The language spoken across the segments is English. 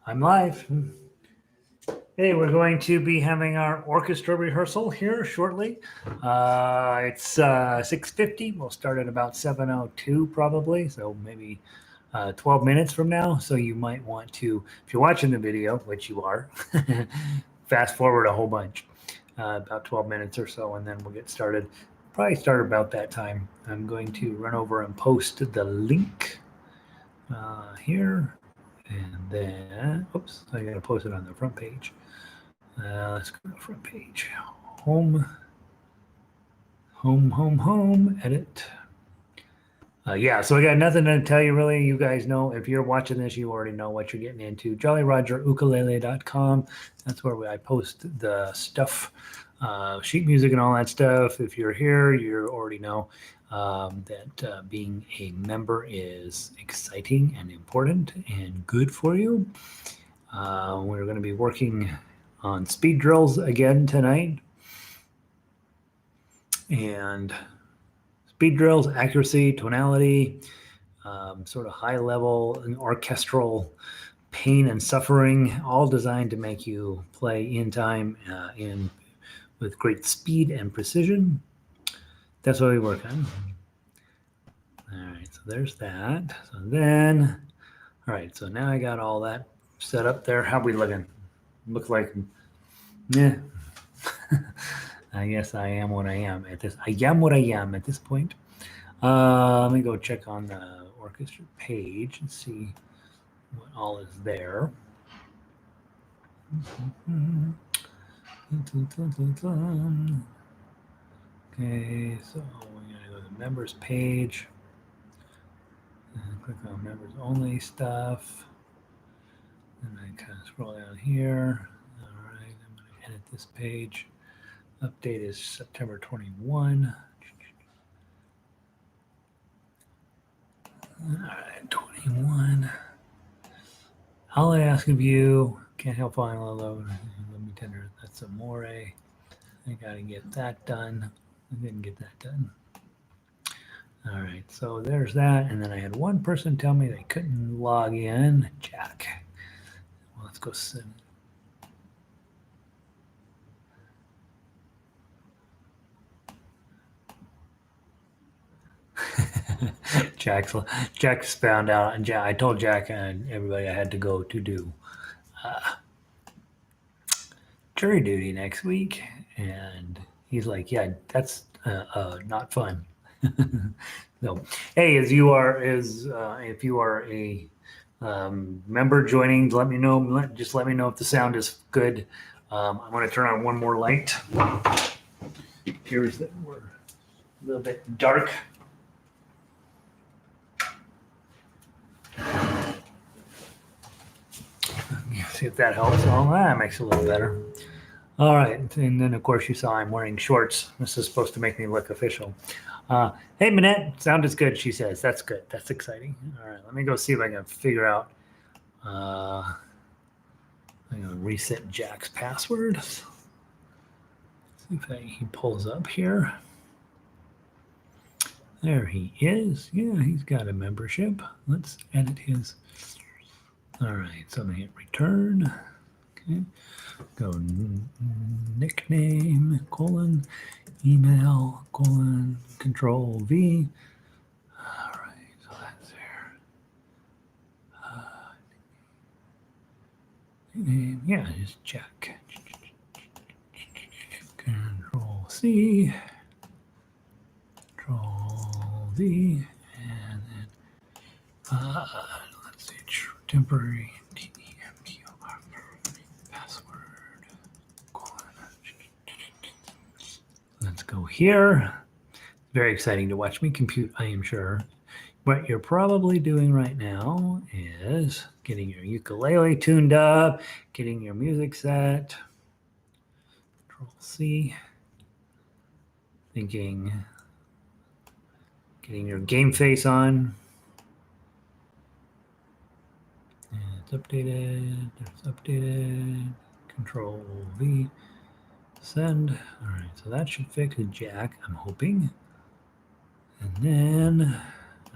I'm live. Hey, we're going to be having our orchestra rehearsal here shortly. It's 6:50. We'll start at about 7:02 probably, so maybe 12 minutes from now. So you might want to, if you're watching the video, which you are, fast forward a whole bunch, about 12 minutes or so, and then we'll get started. Probably start about that time. I'm going to run over and post the link here. And then, oops, I got to post it on the front page. Let's go to the front page. Home, edit. Yeah, so I got nothing to tell you really. You guys know, if you're watching this, you already know what you're getting into. JollyRogerUkulele.com. That's where I post the stuff, sheet music and all that stuff. If you're here, you already know that being a member is exciting and important and good for you. We're going to be working on speed drills again tonight. And speed drills, accuracy, tonality, sort of high level and orchestral pain and suffering, all designed to make you play in time with great speed and precision. That's what we work on. All right, so there's that. So then, all right, so now I got all that set up there. How we looking? Look like, yeah. I guess I am what I am at this. I am what I am at this point. Let me go check on the orchestra page and see what all is there. Okay, so we're gonna go to the members page and click on members only stuff. And I kind of scroll down here. All right, I'm gonna edit this page. Update is September 21. All right, 21. All I ask of you, can't help falling in love. Let me tender. That's amore. I gotta get that done. I didn't get that done. All right, so there's that. And then I had one person tell me they couldn't log in. Jack. Well, let's go send. Jack's found out, and I told Jack and everybody I had to go to do jury duty next week, and he's like, "Yeah, that's not fun." So, hey, if you are a member joining, let me know. Just let me know if the sound is good. I'm going to turn on one more light. Here's that we're a little bit dark. See if that helps. Oh, that makes it a little better. All right, and then of course you saw I'm wearing shorts. This is supposed to make me look official. Hey, Minette, sound is good, she says. That's good. That's exciting. All right, let me go see if I can figure out. I'm going to reset Jack's password. See if he pulls up here. There he is. Yeah, he's got a membership. Let's edit his. All right, so I'm going to hit return. Okay, go nickname, email, control V. All right, so that's there. Name, yeah, just check. Control C, Control V, and then let's see, temporary TEMPOR password. Let's go here. Very exciting to watch me compute, I am sure. What you're probably doing right now is getting your ukulele tuned up, getting your music set. Control C. Getting your game face on. And it's updated. It's updated. Control V. Send. All right, so that should fix Jack, I'm hoping. And then,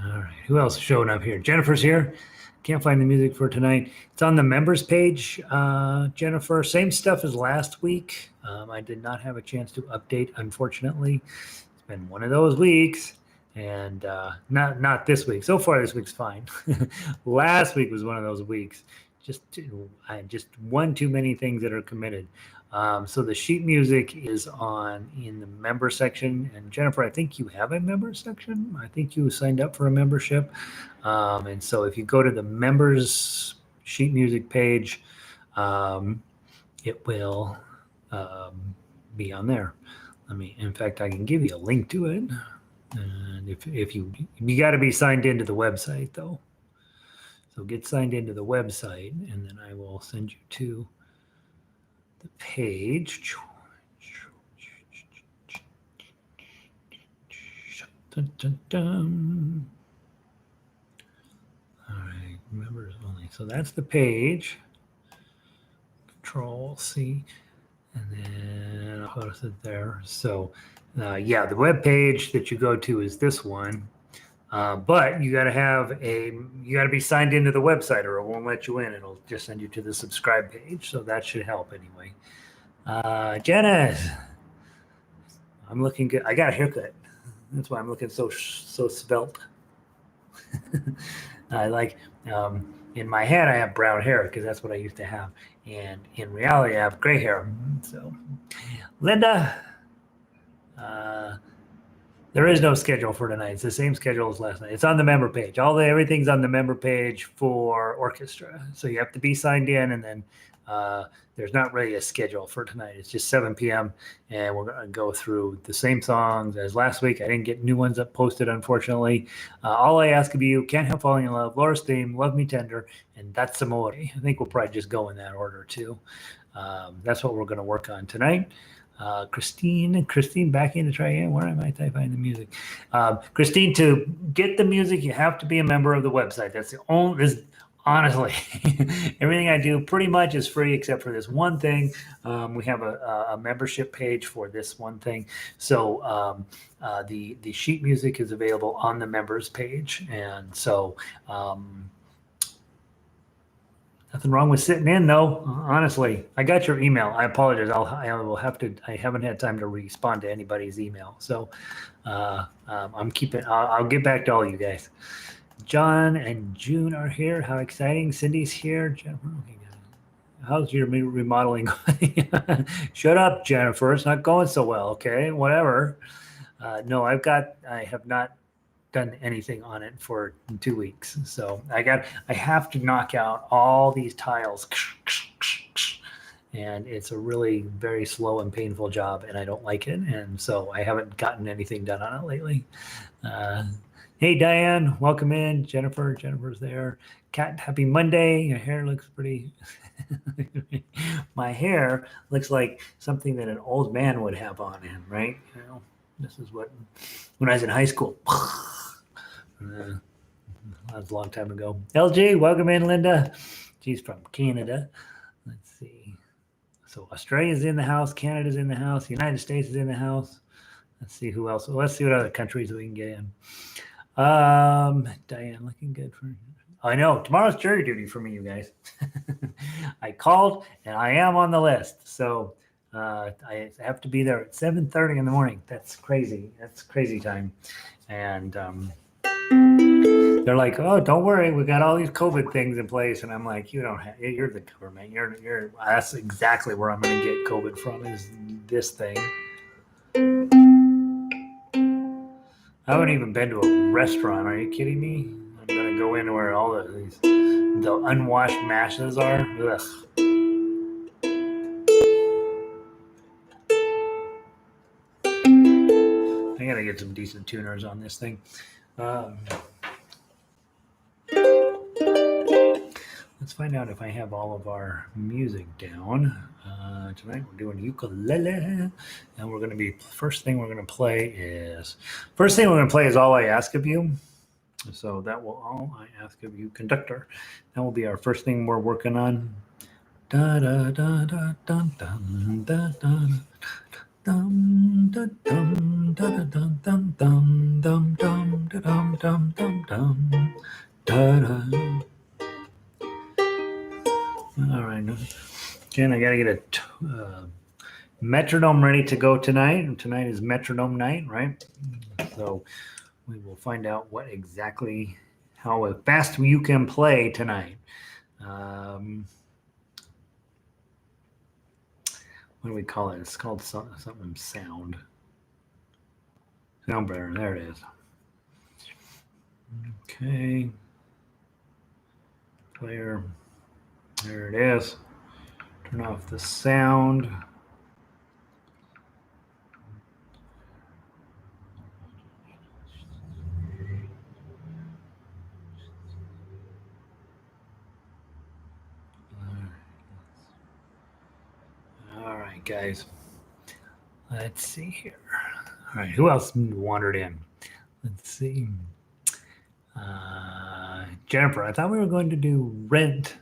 all right, who else is showing up here? Jennifer's here. Can't find the music for tonight. It's on the members page, Jennifer. Same stuff as last week. I did not have a chance to update, unfortunately. It's been one of those weeks, and not this week. So far, this week's fine. Last week was one of those weeks. Just one too many things that are committed. So the sheet music is on in the member section. And Jennifer, I think you have a member section. I think you signed up for a membership. And so if you go to the members sheet music page, it will be on there. In fact, I can give you a link to it. And if you got to be signed into the website though. So get signed into the website, and then I will send you to the page. Dun, dun, dun. All right, members only. So that's the page. Control C, and then I'll post it there. So yeah, the web page that you go to is this one. But you got to be signed into the website, or it won't let you in. It'll just send you to the subscribe page. So that should help anyway. Janice, I'm looking good. I got a haircut. That's why I'm looking so svelte. I like, in my head, I have brown hair because that's what I used to have. And in reality, I have gray hair. So, Linda, there is no schedule for tonight. It's the same schedule as last night. It's on the member page. Everything's on the member page for orchestra. So you have to be signed in, and then there's not really a schedule for tonight. It's just 7 p.m. and we're going to go through the same songs as last week. I didn't get new ones up posted, unfortunately. All I ask of you: Can't Help Falling in Love, Laura's Theme, Love Me Tender, and That's Amore. I think we'll probably just go in that order too. That's what we're going to work on tonight. Christine back in to try again. Where am I typing the music? Christine, to get the music, you have to be a member of the website. That's the only, honestly, everything I do pretty much is free except for this one thing. We have a membership page for this one thing. So the sheet music is available on the members page. And so nothing wrong with sitting in, though. Honestly, I got your email. I apologize. I haven't had time to respond to anybody's email. So I'll get back to all you guys. John and June are here. How exciting. Cindy's here. Jennifer, okay, how's your remodeling going? Shut up, Jennifer. It's not going so well. Okay, whatever. No, I have not done anything on it for 2 weeks. So I have to knock out all these tiles, and it's a really very slow and painful job, and I don't like it. And so I haven't gotten anything done on it lately. Hey, Diane, welcome in. Jennifer's there. Kat, happy Monday. Your hair looks pretty. My hair looks like something that an old man would have on him, right? This is what, when I was in high school. That was a long time ago. LG, welcome in, Linda. She's from Canada. Let's see. So Australia's in the house. Canada's in the house. The United States is in the house. Let's see who else. Let's see what other countries we can get in. Diane, looking good for. I know tomorrow's jury duty for me, you guys. I called and I am on the list. So I have to be there at 7:30 in the morning. That's crazy. That's crazy time. And they're like, oh, don't worry, we got all these COVID things in place. And I'm like, you're the government. That's exactly where I'm going to get COVID from, is this thing. I haven't even been to a restaurant. Are you kidding me? I'm going to go in where all the unwashed mashes are. Ugh. I got to get some decent tuners on this thing. Let's find out if I have all of our music down. Tonight we're doing ukulele, and we're going to be, first thing we're going to play is All I Ask of You. So that will All I Ask of You, Conductor. That will be our first thing we're working on. Da da da da da da da da. Dum dum dum dum dum dum dum dum dum dum dum dum dum da da. Again, I got to get a metronome ready to go tonight. And tonight is metronome night, right? So we will find out what exactly, how fast you can play tonight. What do we call it? It's called something sound. Sound bearer. There it is. Okay. Player. There it is. Turn off the sound. All right, guys. Let's see here. All right, who else wandered in? Let's see. Jennifer, I thought we were going to do Rent.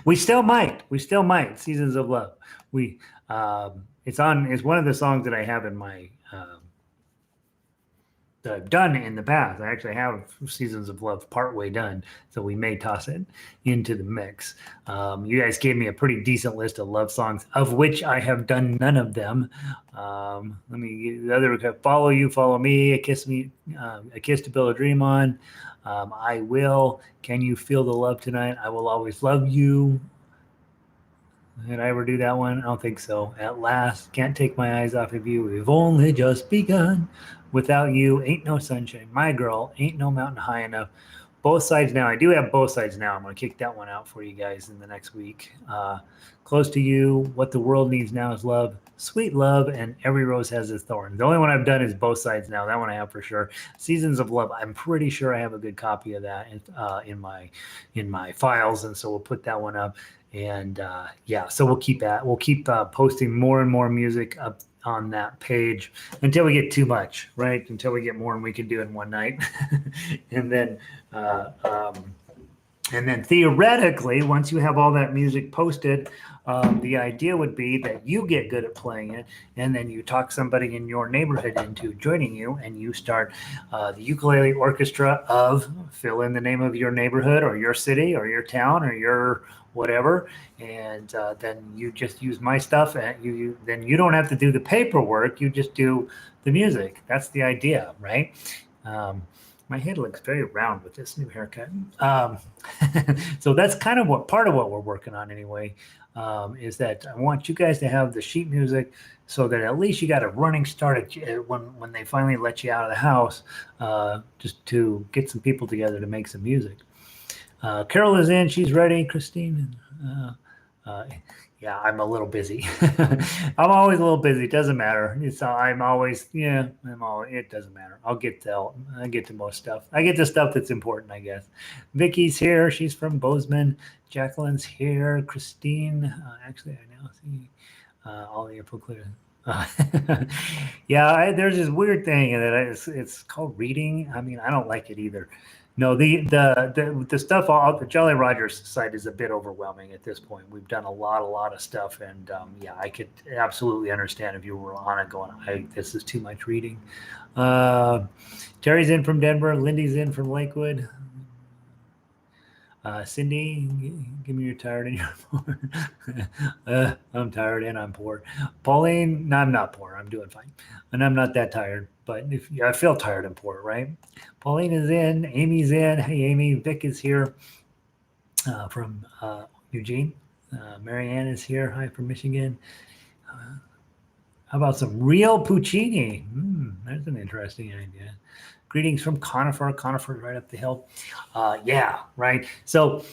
We still might. Seasons of Love. It's one of the songs that I have in my that I've done in the past. I actually have Seasons of Love partway done, so we may toss it into the mix. You guys gave me a pretty decent list of love songs, of which I have done none of them. Let me the other Follow You, Follow Me, A Kiss to Build a Dream On. I Will. Can You Feel the Love Tonight? I Will Always Love You. Did I ever do that one? I don't think so. At Last. Can't Take My Eyes Off of You. We've Only Just Begun. Without You. Ain't No Sunshine. My Girl. Ain't No Mountain High Enough. Both Sides Now. I do have Both Sides Now. I'm going to kick that one out for you guys in the next week. Close to You. What the World Needs Now Is Love. Sweet Love. And Every Rose Has Its Thorn. The only one I've done is Both Sides Now. That one I have for sure. Seasons of Love. I'm pretty sure I have a good copy of that in my files, and so we'll put that one up. And so we'll keep posting more and more music up on that page until we get too much, right? Until we get more than we can do in one night. And then theoretically, once you have all that music posted, the idea would be that you get good at playing it, and then you talk somebody in your neighborhood into joining you, and you start the ukulele orchestra of fill in the name of your neighborhood or your city or your town or your whatever, and then you just use my stuff, and then you don't have to do the paperwork. You just do the music. That's the idea, right? My head looks very round with this new haircut. So that's kind of part of what we're working on anyway, is that I want you guys to have the sheet music so that at least you got a running start when they finally let you out of the house, just to get some people together to make some music. Carol is in. She's ready. Christine. Yeah, I'm a little busy. I'm always a little busy. It doesn't matter. It doesn't matter. I'll get to most stuff. I get to stuff that's important, I guess. Vicky's here. She's from Bozeman. Jacqueline's here. Christine. Actually, I now see all the info clear. Yeah, there's this weird thing that it's called reading. I mean, I don't like it either. No, the stuff on the Jolly Rogers site is a bit overwhelming at this point. We've done a lot of stuff, and I could absolutely understand if you were on it going, this is too much reading. Terry's in from Denver. Lindy's in from Lakewood. Cindy, give me your tired and your poor. I'm tired and I'm poor. Pauline, no, I'm not poor. I'm doing fine. And I'm not that tired, but I feel tired and poor, right? Pauline is in. Amy's in. Hey, Amy. Vic is here from Eugene. Marianne is here. Hi, from Michigan. How about some real Puccini? That's an interesting idea. Greetings from Conifer. Conifer's right up the hill. Yeah, right. So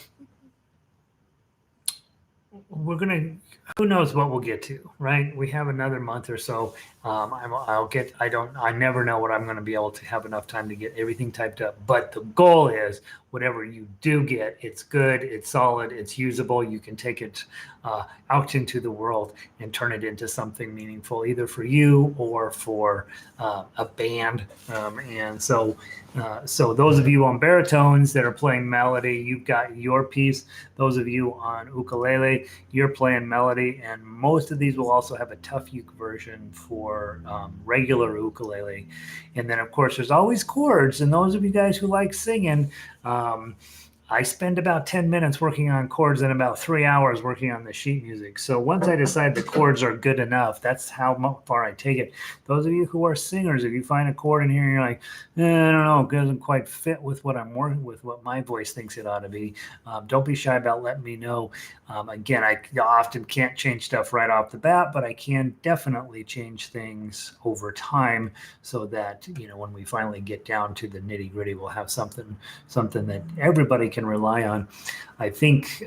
we're going to, who knows what we'll get to, right? We have another month or so. I never know what I'm going to be able to have enough time to get everything typed up. But the goal is whatever you do get, it's good, it's solid, it's usable. You can take it out into the world and turn it into something meaningful, either for you or for a band. And so those of you on baritones that are playing melody, you've got your piece. Those of you on ukulele, you're playing melody. And most of these will also have a tough uke version for regular ukulele. And then, of course, there's always chords. And those of you guys who like singing, I spend about 10 minutes working on chords and about 3 hours working on the sheet music. So once I decide the chords are good enough, that's how far I take it. Those of you who are singers, if you find a chord in here and you're like, I don't know, it doesn't quite fit with what I'm working with, what my voice thinks it ought to be, don't be shy about letting me know. Again, I often can't change stuff right off the bat, but I can definitely change things over time so that, when we finally get down to the nitty gritty, we'll have something that everybody can rely on. I think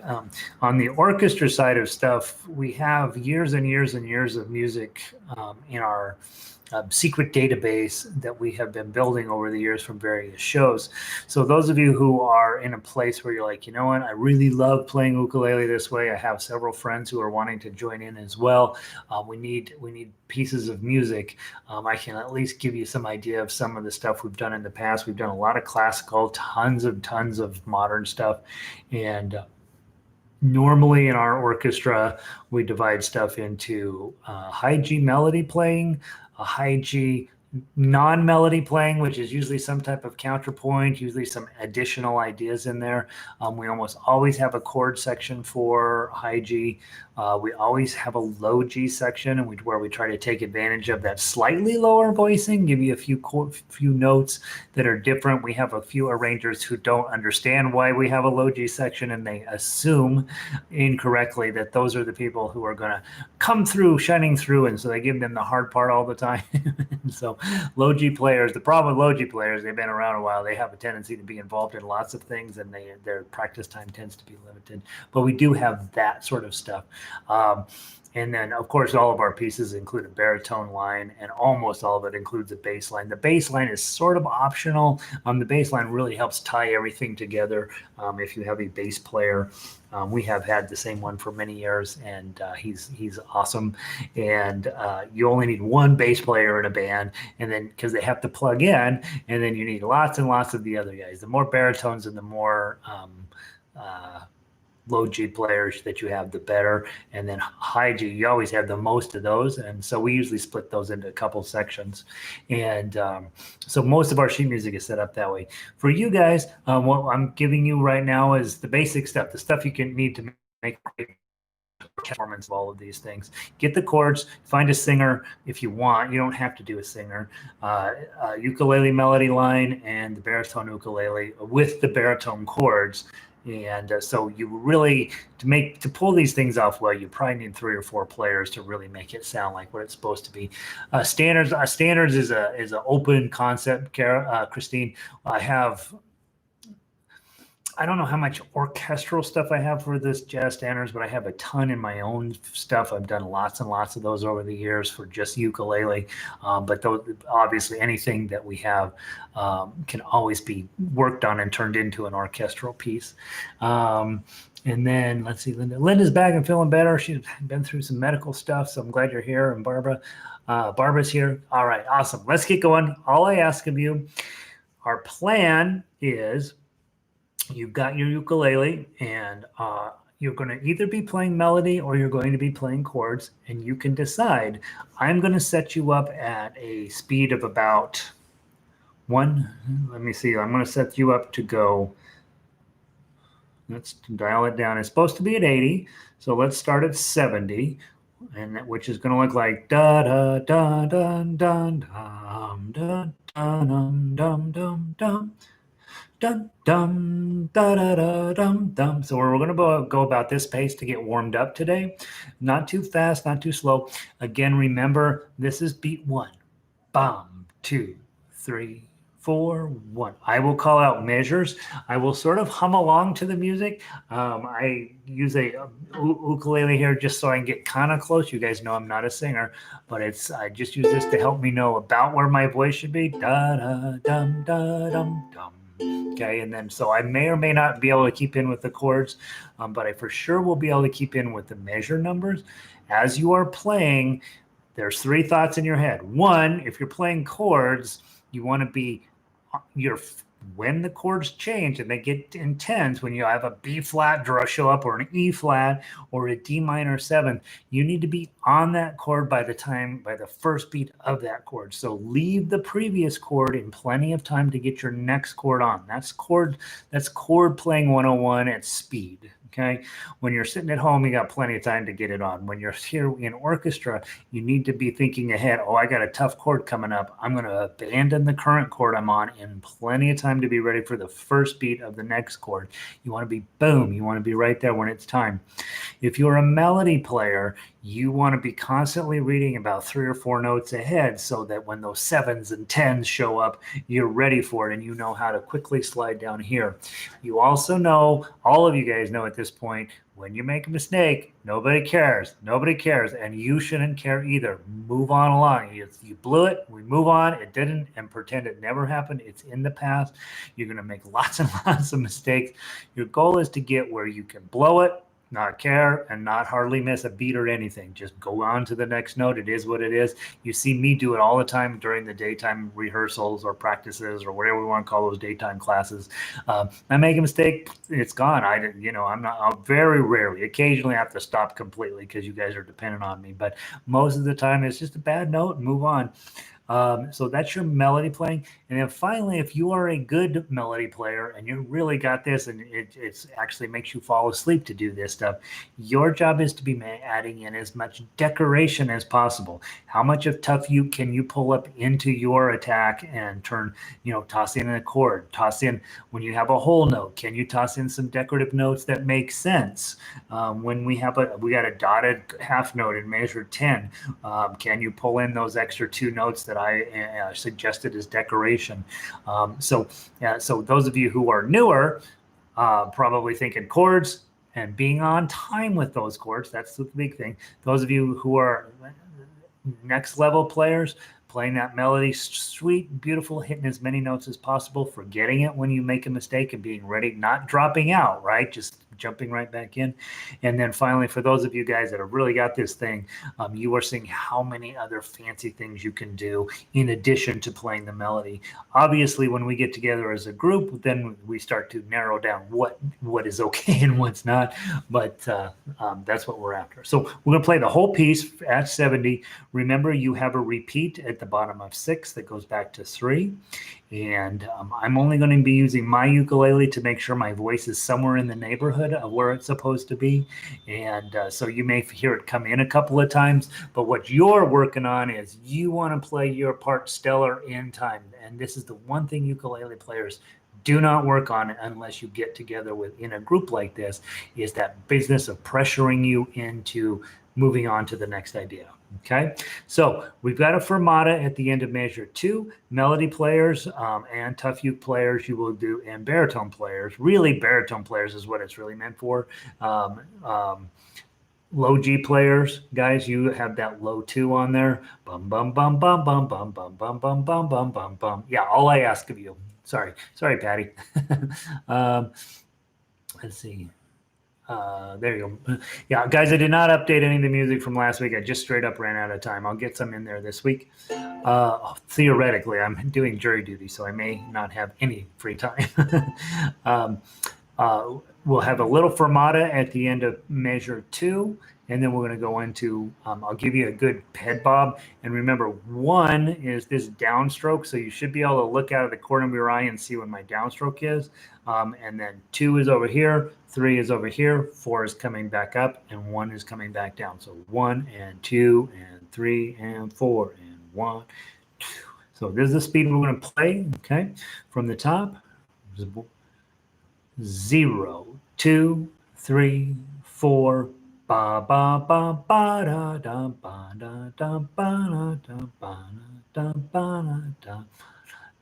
on the orchestra side of stuff, we have years and years and years of music in our secret database that we have been building over the years from various shows. So those of you who are in a place where you're like, you know what, I really love playing ukulele this way. I have several friends who are wanting to join in as well. We need pieces of music. I can at least give you some idea of some of the stuff we've done in the past. We've done a lot of classical, tons of modern stuff, and normally in our orchestra, we divide stuff into high G melody playing, a high G non-melody playing, which is usually some type of counterpoint, usually some additional ideas in there. We almost always have a chord section for high G. We always have a low G section, and where we try to take advantage of that slightly lower voicing, give you a few notes that are different. We have a few arrangers who don't understand why we have a low G section, and they assume incorrectly that those are the people who are going to come through, shining through, and so they give them the hard part all the time. So low G players, the problem with low G players, they've been around a while. They have a tendency to be involved in lots of things, and their practice time tends to be limited. But we do have that sort of stuff. And then, of course, all of our pieces include a baritone line, and almost all of it includes a bass line. The bass line is sort of optional. The bass line really helps tie everything together if you have a bass player. We have had the same one for many years, and he's awesome. And you only need one bass player in a band, and then because they have to plug in, and then you need lots and lots of the other guys. The more baritones and the more low G players that you have, the better. And then high G, you always have the most of those. And so we usually split those into a couple sections. And so most of our sheet music is set up that way. For you guys, what I'm giving you right now is the basic stuff, the stuff you can need to make great performance of all of these things. Get the chords, find a singer if you want. You don't have to do a singer. Ukulele melody line and the baritone ukulele with the baritone chords. And so you really, to pull these things off well, you probably need 3 or 4 players to really make it sound like what it's supposed to be. Standards is an open concept, Christine. I don't know how much orchestral stuff I have for this jazz standards, but I have a ton in my own stuff. I've done lots and lots of those over the years for just ukulele. But obviously anything that we have can always be worked on and turned into an orchestral piece. And then let's see, Linda's back and feeling better. She's been through some medical stuff, so I'm glad you're here. And Barbara's here. All right, awesome. Let's get going. All I ask of you, our plan is, you've got your ukulele, and you're going to either be playing melody or you're going to be playing chords, and you can decide. I'm going to set you up at a speed of about I'm going to set you up to go, let's dial it down. It's supposed to be at 80, so let's start at 70, which is going to look like da da da da da dum da dum dum dum dum. Dum, dum, da, da, da, dum, dum. So we're going to go about this pace to get warmed up today. Not too fast, not too slow. Again, remember, this is beat 1. Bum, 2, 3, 4, 1. I will call out measures. I will sort of hum along to the music. I use a ukulele here just so I can get kind of close. You guys know I'm not a singer, but I just use this to help me know about where my voice should be. Da, da, dum, da, dum, dum. Okay, and then so I may or may not be able to keep in with the chords, but I for sure will be able to keep in with the measure numbers. As you are playing, there's 3 thoughts in your head. 1, if you're playing chords, you want to be, your when the chords change and they get intense, when you have a B flat show up or an E flat or a D minor 7, you need to be on that chord by the first beat of that chord. So leave the previous chord in plenty of time to get your next chord on. That's chord playing 101 at speed. Okay. When you're sitting at home, you got plenty of time to get it on. When you're here in orchestra, you need to be thinking ahead. Oh, I got a tough chord coming up. I'm going to abandon the current chord I'm on in plenty of time to be ready for the first beat of the next chord. You want to be boom. You want to be right there when it's time. If you're a melody player, you want to be constantly reading about 3 or 4 notes ahead so that when those 7s and 10s show up, you're ready for it and you know how to quickly slide down here. You also know, all of you guys know at this point, when you make a mistake, nobody cares. Nobody cares, and you shouldn't care either. Move on along. You blew it, we move on. It didn't, and pretend it never happened. It's in the past. You're going to make lots and lots of mistakes. Your goal is to get where you can blow it, not care, and not hardly miss a beat or anything. Just go on to the next note. It is what it is. You see me do it all the time during the daytime rehearsals or practices or whatever we want to call those daytime classes. I make a mistake, it's gone. I'll very rarely, occasionally have to stop completely because you guys are dependent on me. But most of the time, it's just a bad note and move on. So that's your melody playing. And then finally, if you are a good melody player and you really got this and it actually makes you fall asleep to do this stuff, your job is to be adding in as much decoration as possible. How much of tough you can you pull up into your attack and turn, toss in a chord, toss in when you have a whole note, can you toss in some decorative notes that make sense? When we got a dotted half note in measure 10, can you pull in those extra 2 notes that I suggested as decoration? So those of you who are newer, probably thinking chords and being on time with those chords, that's the big thing. Those of you who are next level players, playing that melody, sweet, beautiful, hitting as many notes as possible, forgetting it when you make a mistake and being ready, not dropping out, right? Just jumping right back in. And then finally, for those of you guys that have really got this thing, you are seeing how many other fancy things you can do in addition to playing the melody. Obviously, when we get together as a group, then we start to narrow down what is okay and what's not. But that's what we're after. So we're going to play the whole piece at 70. Remember, you have a repeat at the bottom of 6 that goes back to 3. And I'm only going to be using my ukulele to make sure my voice is somewhere in the neighborhood of where it's supposed to be. And so you may hear it come in a couple of times, but what you're working on is you want to play your part stellar in time. And this is the one thing ukulele players do not work on it unless you get together in a group like this, is that business of pressuring you into moving on to the next idea. Okay, so we've got a fermata at the end of measure 2. Melody players and tough uke players you will do, and baritone players. Really, baritone players is what it's really meant for. Low G players, guys, you have that low 2 on there. Bum bum bum bum bum bum bum bum bum bum bum bum bum. Yeah, all I ask of you. Sorry, Patty. Let's see. There you go. Yeah, guys, I did not update any of the music from last week. I just straight up ran out of time. I'll get some in there this week. Theoretically, I'm doing jury duty, so I may not have any free time. We'll have a little fermata at the end of measure 2, and then we're going to go into, I'll give you a good head bob. And remember, 1 is this downstroke, so you should be able to look out of the corner of your eye and see what my downstroke is. And then 2 is over here, 3 is over here, 4 is coming back up, and 1 is coming back down. So 1 and 2 and 3 and 4 and 1, 2. So this is the speed we're going to play, okay, from the top. 0, 2, 3, 4. Ba ba ba ba da da ba da da ba da da ba da ba da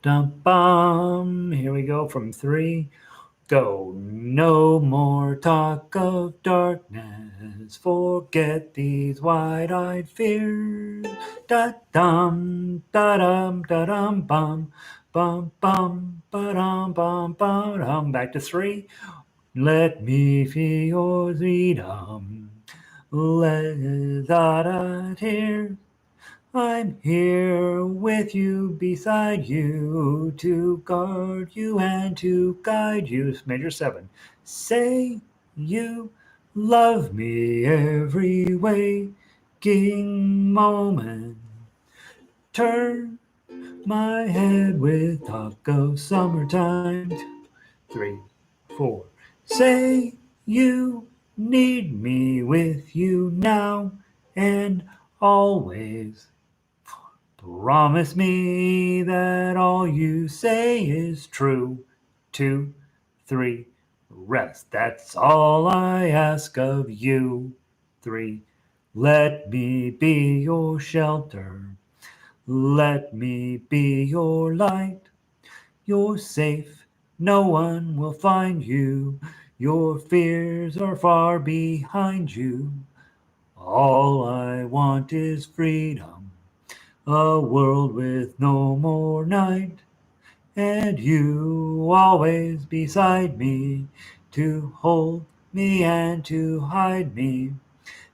da bum. Here we go from 3. Go. No more talk of darkness. Forget these wide-eyed fears. Da dum da dum da dum bum bum bum ba dum bum ba dum. Back to 3. Let me feel your freedom. Let da da tears. I'm here with you, beside you, to guard you and to guide you. Major 7. Say you love me every waking moment. Turn my head with talk of summertime. 3, 4. Say you need me with you now and always. Promise me that all you say is true. 2, 3. Rest. That's all I ask of you. 3. Let me be your shelter. Let me be your light. You're safe. No one will find you. Your fears are far behind you. All I want is freedom. A world with no more night. And you always beside me to hold me and to hide me.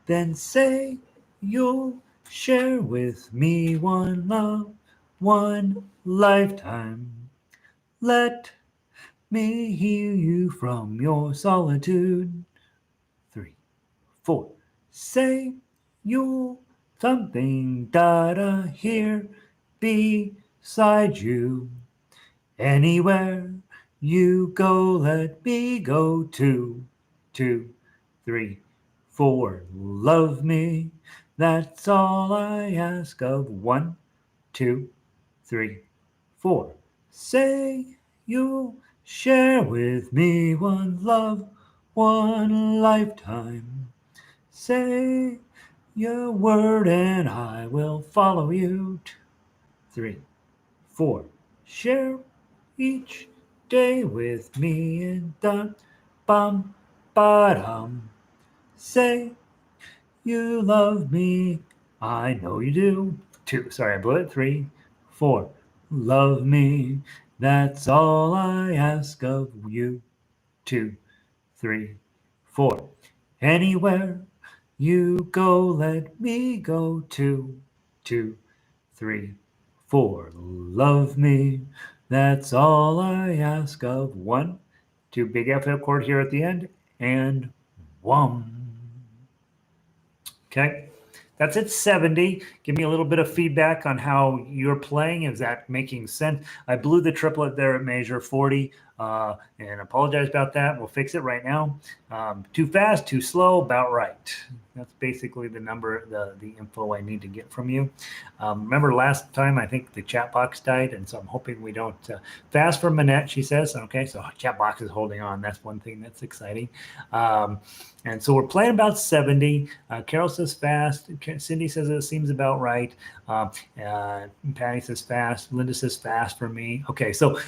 Then say you'll share with me one love, one lifetime. Let me heal you from your solitude. 3, 4. Say you'll something that I hear beside you. Anywhere you go, let me go too. 2, 3, 4. Love me. That's all I ask of 1, 2, 3, 4. Say you'll share with me one love, one lifetime. Say your word and I will follow you. 2, 3, 4. Share each day with me and dun bum ba dum. Say you love me. I know you do. 2. Sorry, I blew it. 3, 4. Love me. That's all I ask of you. 2, 3, 4. Anywhere you go, let me go too. 2, 3, 4. Love me. That's all I ask of 1, 2. Big F chord here at the end, and 1. Okay, that's at 70. Give me a little bit of feedback on how you're playing. Is that making sense? I blew the triplet there at measure 40, and apologize about that. We'll fix it right now. Too fast, too slow, about right. That's basically the number, the info I need to get from you. Remember last time, I think the chat box died, and so I'm hoping we don't fast for Manette, she says. Okay, so chat box is holding on. That's one thing that's exciting. And so we're playing about 70. Carol says fast. Cindy says it seems about right. Patty says fast. Linda says fast for me. Okay, so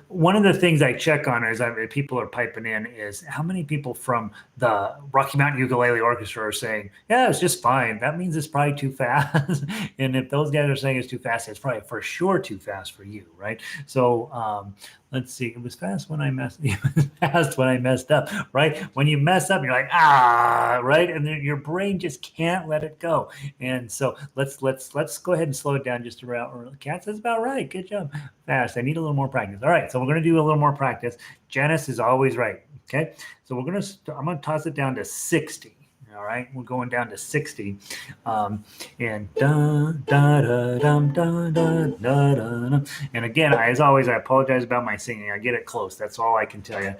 one of the things I check on as people are piping in is how many people from the Rocky Mountain Ukulele Orchestra are saying, yeah, it's just fine. That means it's probably too fast. And if those guys are saying it's too fast, it's probably for sure too fast for you, right? So let's see. It was fast when I messed. It was fast when I messed up, right? When you mess up, you're like, right, and then your brain just can't let it go. And so let's go ahead and slow it down just around. Kat says about right. Good job. Fast. I need a little more practice. All right, so we're going to do a little more practice. Janice is always right. Okay, so I'm going to toss it down to 60. All right, we're going down to 60, and da da da dum da da da da. And again, as always, I apologize about my singing. I get it close. That's all I can tell you.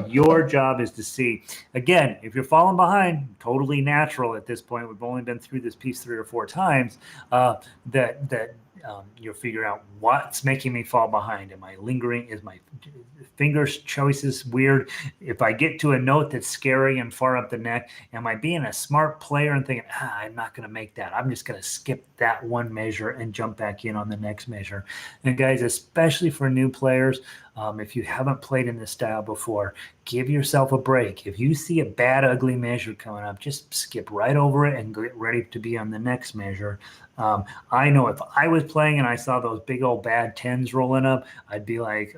Your job is to see. Again, if you're falling behind, totally natural at this point. We've only been through this piece 3 or 4 times. You'll figure out what's making me fall behind. Am I lingering? Is my fingers choices weird? If I get to a note that's scary and far up the neck, am I being a smart player and thinking, I'm not going to make that. I'm just going to skip that one measure and jump back in on the next measure. And guys, especially for new players, If you haven't played in this style before, give yourself a break. If you see a bad, ugly measure coming up, just skip right over it and get ready to be on the next measure. I know if I was playing and I saw those big old bad tens rolling up, I'd be like,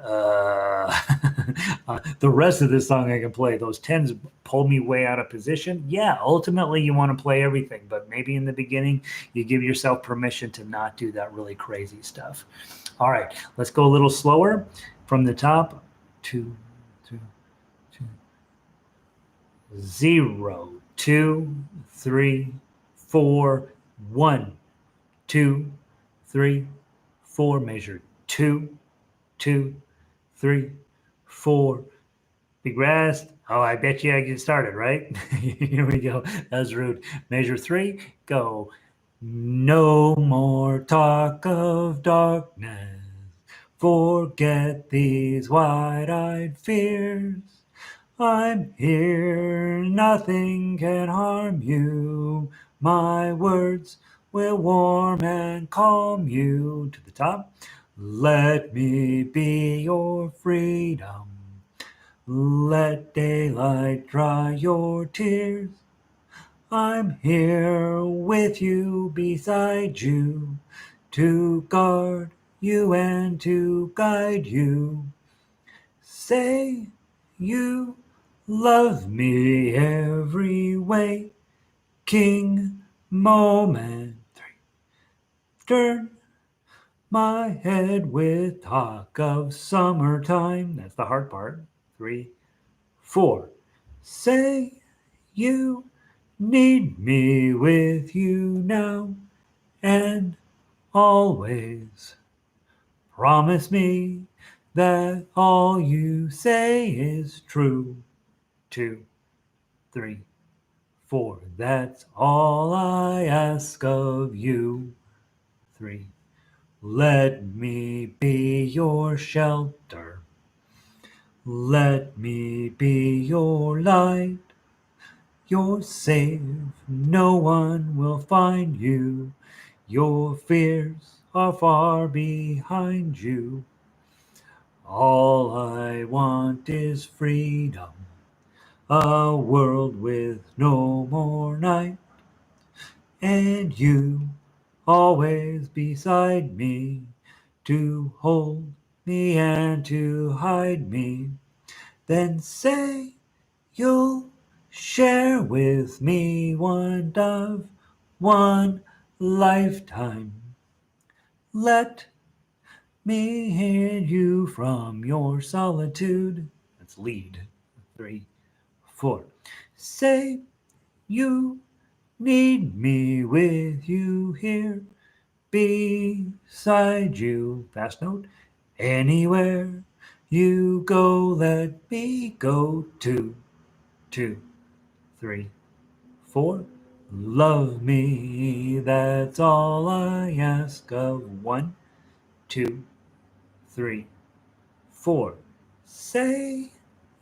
the rest of this song I can play. Those tens pull me way out of position. Yeah, ultimately you want to play everything, but maybe in the beginning you give yourself permission to not do that really crazy stuff. All right, let's go a little slower from the top. 2, 2, 2, 0, 2, 3, 4, 1, 2, 3, 4. Measure 2, 2, 3, 4. Big rest. Oh, I bet you I get started, right? Here we go. That was rude. Measure 3, go. No more talk of darkness. Forget these wide-eyed fears. I'm here, nothing can harm you. My words will warm and calm you. To the top. Let me be your freedom. Let daylight dry your tears. I'm here with you, beside you, to guard you and to guide you. Say you love me every way. King moment. 3. Turn my head with talk of summertime. That's the hard part. 3, 4. Say you need me with you now and always. Promise me that all you say is true. 2, 3, 4. That's all I ask of you. 3. Let me be your shelter. Let me be your light. You're safe, no one will find you. Your fears are far behind you. All I want is freedom, a world with no more night, and you always beside me to hold me and to hide me. Then say you'll share with me one dove, one lifetime. Let me hear you from your solitude. That's lead. 3, 4. Say you need me with you here, beside you. Fast note. Anywhere you go, let me go. 2, 2, 3, 4. Love me, that's all I ask of. 1, 2, 3, 4. Say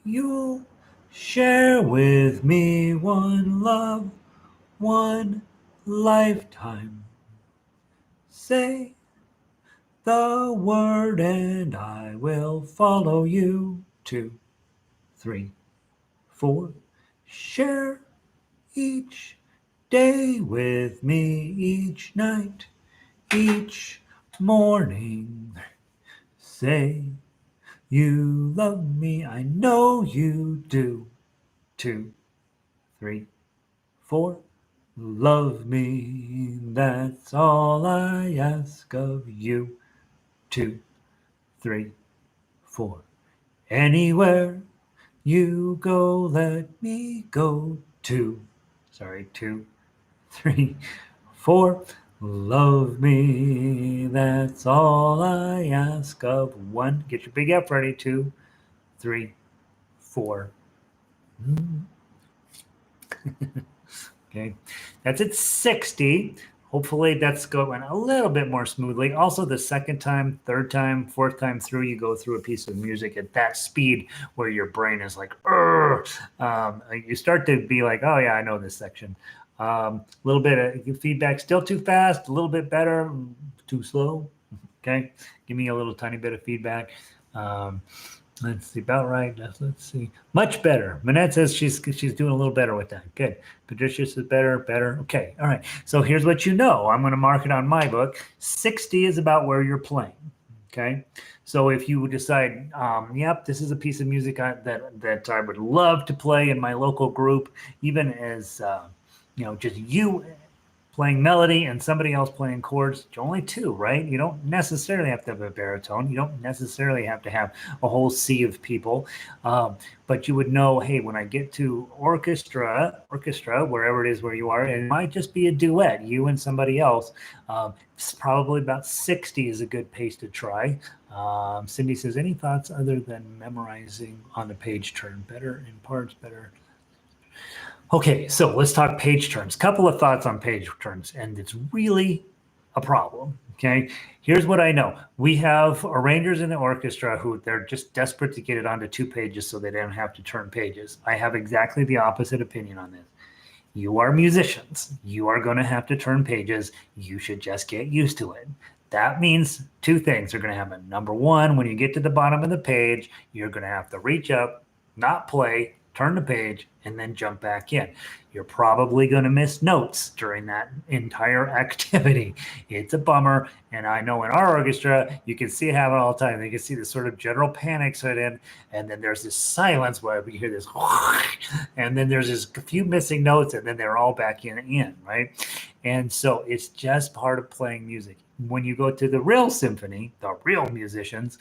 you'll share with me one love, one lifetime. Say the word and I will follow you. 2, 3, 4. Share each day with me, each night, each morning. Say you love me, I know you do. 2, 3, 4. Love me, that's all I ask of you. 2, 3, 4. Anywhere you go, let me go. 2, 3, 4. Love me, that's all I ask of. 1. Get your big F ready. 2, 3, 4. Okay, that's at 60. Hopefully that's going a little bit more smoothly. Also, the second time, third time, fourth time through, you go through a piece of music at that speed where your brain is like, you start to be like, oh yeah, I know this section. A little bit of feedback, still too fast, a little bit better, too slow. Okay, give me a little tiny bit of feedback. Um, let's see, about right. Let's see, much better. Manette says she's doing a little better with that. Good. Patricia says better, better. Okay, all right. So here's what you know. I'm going to mark it on my book. 60 is about where you're playing. Okay, so if you decide, yep, this is a piece of music that I would love to play in my local group, even as just you playing melody and somebody else playing chords, only two, right? You don't necessarily have to have a baritone. You don't necessarily have to have a whole sea of people. But you would know, hey, when I get to orchestra, wherever it is where you are, it might just be a duet, you and somebody else. It's probably about 60 is a good pace to try. Cindy says, any thoughts other than memorizing on the page turn? Better in parts, better. Okay, so let's talk page turns. Couple of thoughts on page turns, and it's really a problem. Okay, here's what I know. We have arrangers in the orchestra who they're just desperate to get it onto 2 pages so they don't have to turn pages. I have exactly the opposite opinion on this. You are musicians. You are going to have to turn pages. You should just get used to it. That means 2 things are going to happen. Number 1, when you get to the bottom of the page, you're going to have to reach up, not play, turn the page, and then jump back in. You're probably going to miss notes during that entire activity. It's a bummer. And I know in our orchestra, you can see it happen all the time. You can see this sort of general panic set in, and then there's this silence where we hear this, and then there's this few missing notes, and then they're all back in, right? And so it's just part of playing music. When you go to the real symphony, the real musicians,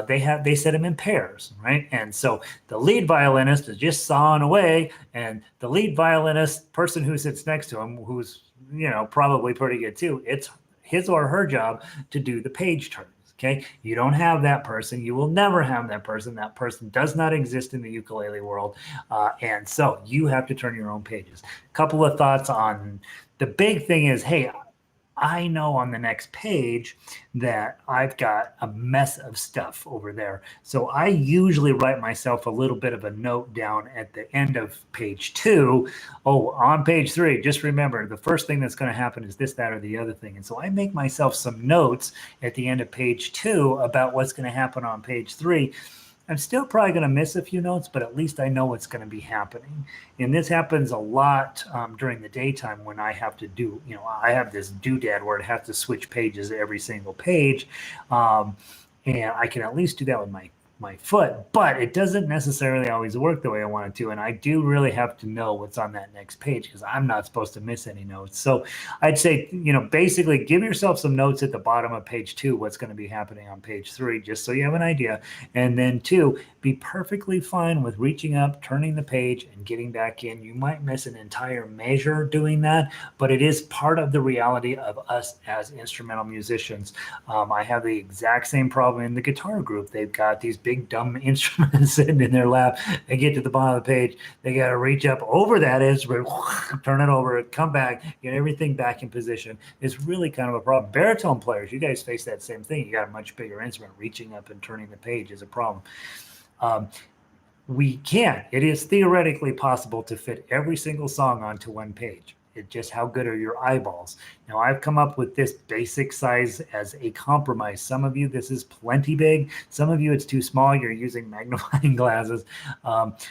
they set them in pairs, right? And so the lead violinist is just sawing away, and the lead violinist person who sits next to him, who's probably pretty good too, it's his or her job to do the page turns. Okay, you don't have that person. You will never have that person. That person does not exist in the ukulele world, and so you have to turn your own pages. Couple of thoughts on the big thing is, hey, I know on the next page that I've got a mess of stuff over there. So I usually write myself a little bit of a note down at the end of page 2. Oh, on page 3, just remember the first thing that's going to happen is this, that, or the other thing. And so I make myself some notes at the end of page 2 about what's going to happen on page 3. I'm still probably going to miss a few notes, but at least I know what's going to be happening. And this happens a lot during the daytime when I have to do, I have this doodad where it has to switch pages every single page. And I can at least do that with my foot, but it doesn't necessarily always work the way I want it to. And I do really have to know what's on that next page because I'm not supposed to miss any notes. So I'd say, basically give yourself some notes at the bottom of page 2, what's going to be happening on page 3, just so you have an idea. And then 2, be perfectly fine with reaching up, turning the page, and getting back in. You might miss an entire measure doing that, but it is part of the reality of us as instrumental musicians. I have the exact same problem in the guitar group. They've got these big dumb instruments sitting in their lap. They get to the bottom of the page, they got to reach up over that instrument, turn it over, come back, get everything back in position. It's really kind of a problem. Baritone players, you guys face that same thing. You got a much bigger instrument. Reaching up and turning the page is a problem. We can. It is theoretically possible to fit every single song onto one page. It's just how good are your eyeballs. Now, I've come up with this basic size as a compromise. Some of you, this is plenty big. Some of you, it's too small. You're using magnifying glasses.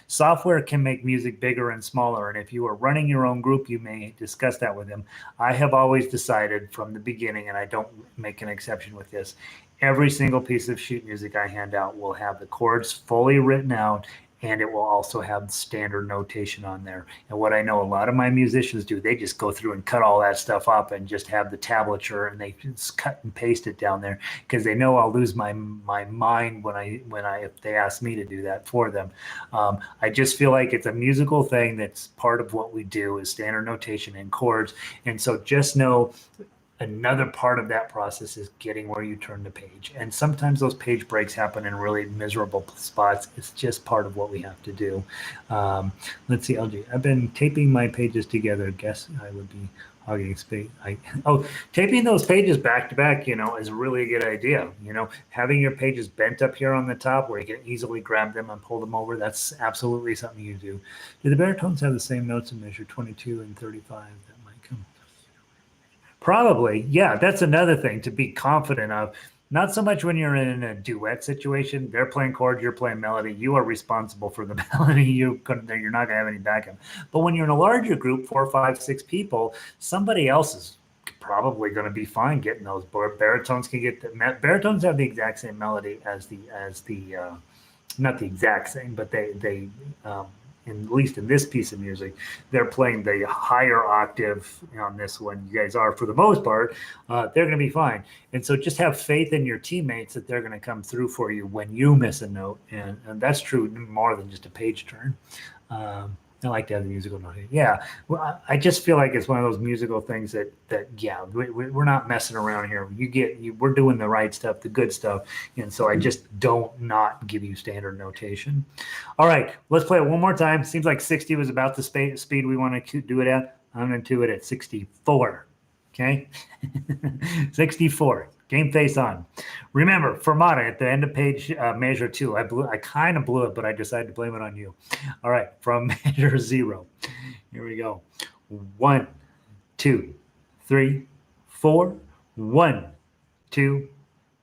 Software can make music bigger and smaller. And if you are running your own group, you may discuss that with them. I have always decided from the beginning, and I don't make an exception with this, every single piece of sheet music I hand out will have the chords fully written out, and it will also have standard notation on there. And what I know a lot of my musicians do, they just go through and cut all that stuff up and just have the tablature, and they just cut and paste it down there because they know I'll lose my mind if they ask me to do that for them. I just feel like it's a musical thing that's part of what we do is standard notation and chords. And so just know another part of that process is getting where you turn the page. And sometimes those page breaks happen in really miserable spots. It's just part of what we have to do. Let's see, LG. I've been taping my pages together. Guess I would be hogging space. Taping those pages back to back, is a really good idea. Having your pages bent up here on the top where you can easily grab them and pull them over, that's absolutely something you do. Do the baritones have the same notes in measure 22 and 35? That might come. Probably, yeah. That's another thing to be confident of. Not so much when you're in a duet situation. They're playing chords, you're playing melody. You are responsible for the melody. You're not going to have any backup. But when you're in a larger group, 4, 5, 6 people, somebody else is probably going to be fine getting those. Baritones can get baritones have the exact same melody as the not the exact same, but they at least in this piece of music, they're playing the higher octave on this one. You guys are for the most part. They're going to be fine, and so just have faith in your teammates that they're going to come through for you when you miss a note, and that's true more than just a page turn. I like to have the musical note. Yeah, well, I just feel like it's one of those musical things that yeah, we're not messing around here. We're doing the right stuff, the good stuff, and so I just don't not give you standard notation. All right, let's play it one more time. Seems like 60 was about the speed we want to do it at. I'm going to do it at 64. Okay, 64. Game face on. Remember, fermata at the end of page measure 2. I kind of blew it, but I decided to blame it on you. All right, from measure 0. Here we go. 1, 2, 3, 4. 1, 2,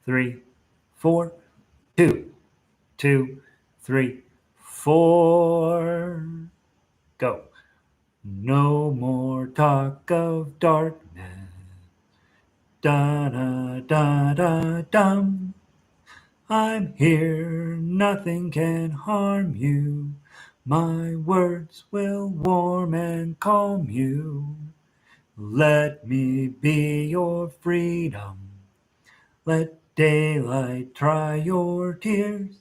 3, 4. 2, 2, 3, 4. Go. No more talk of darkness. Da da da da dum. I'm here, nothing can harm you. My words will warm and calm you. Let me be your freedom. Let daylight dry your tears.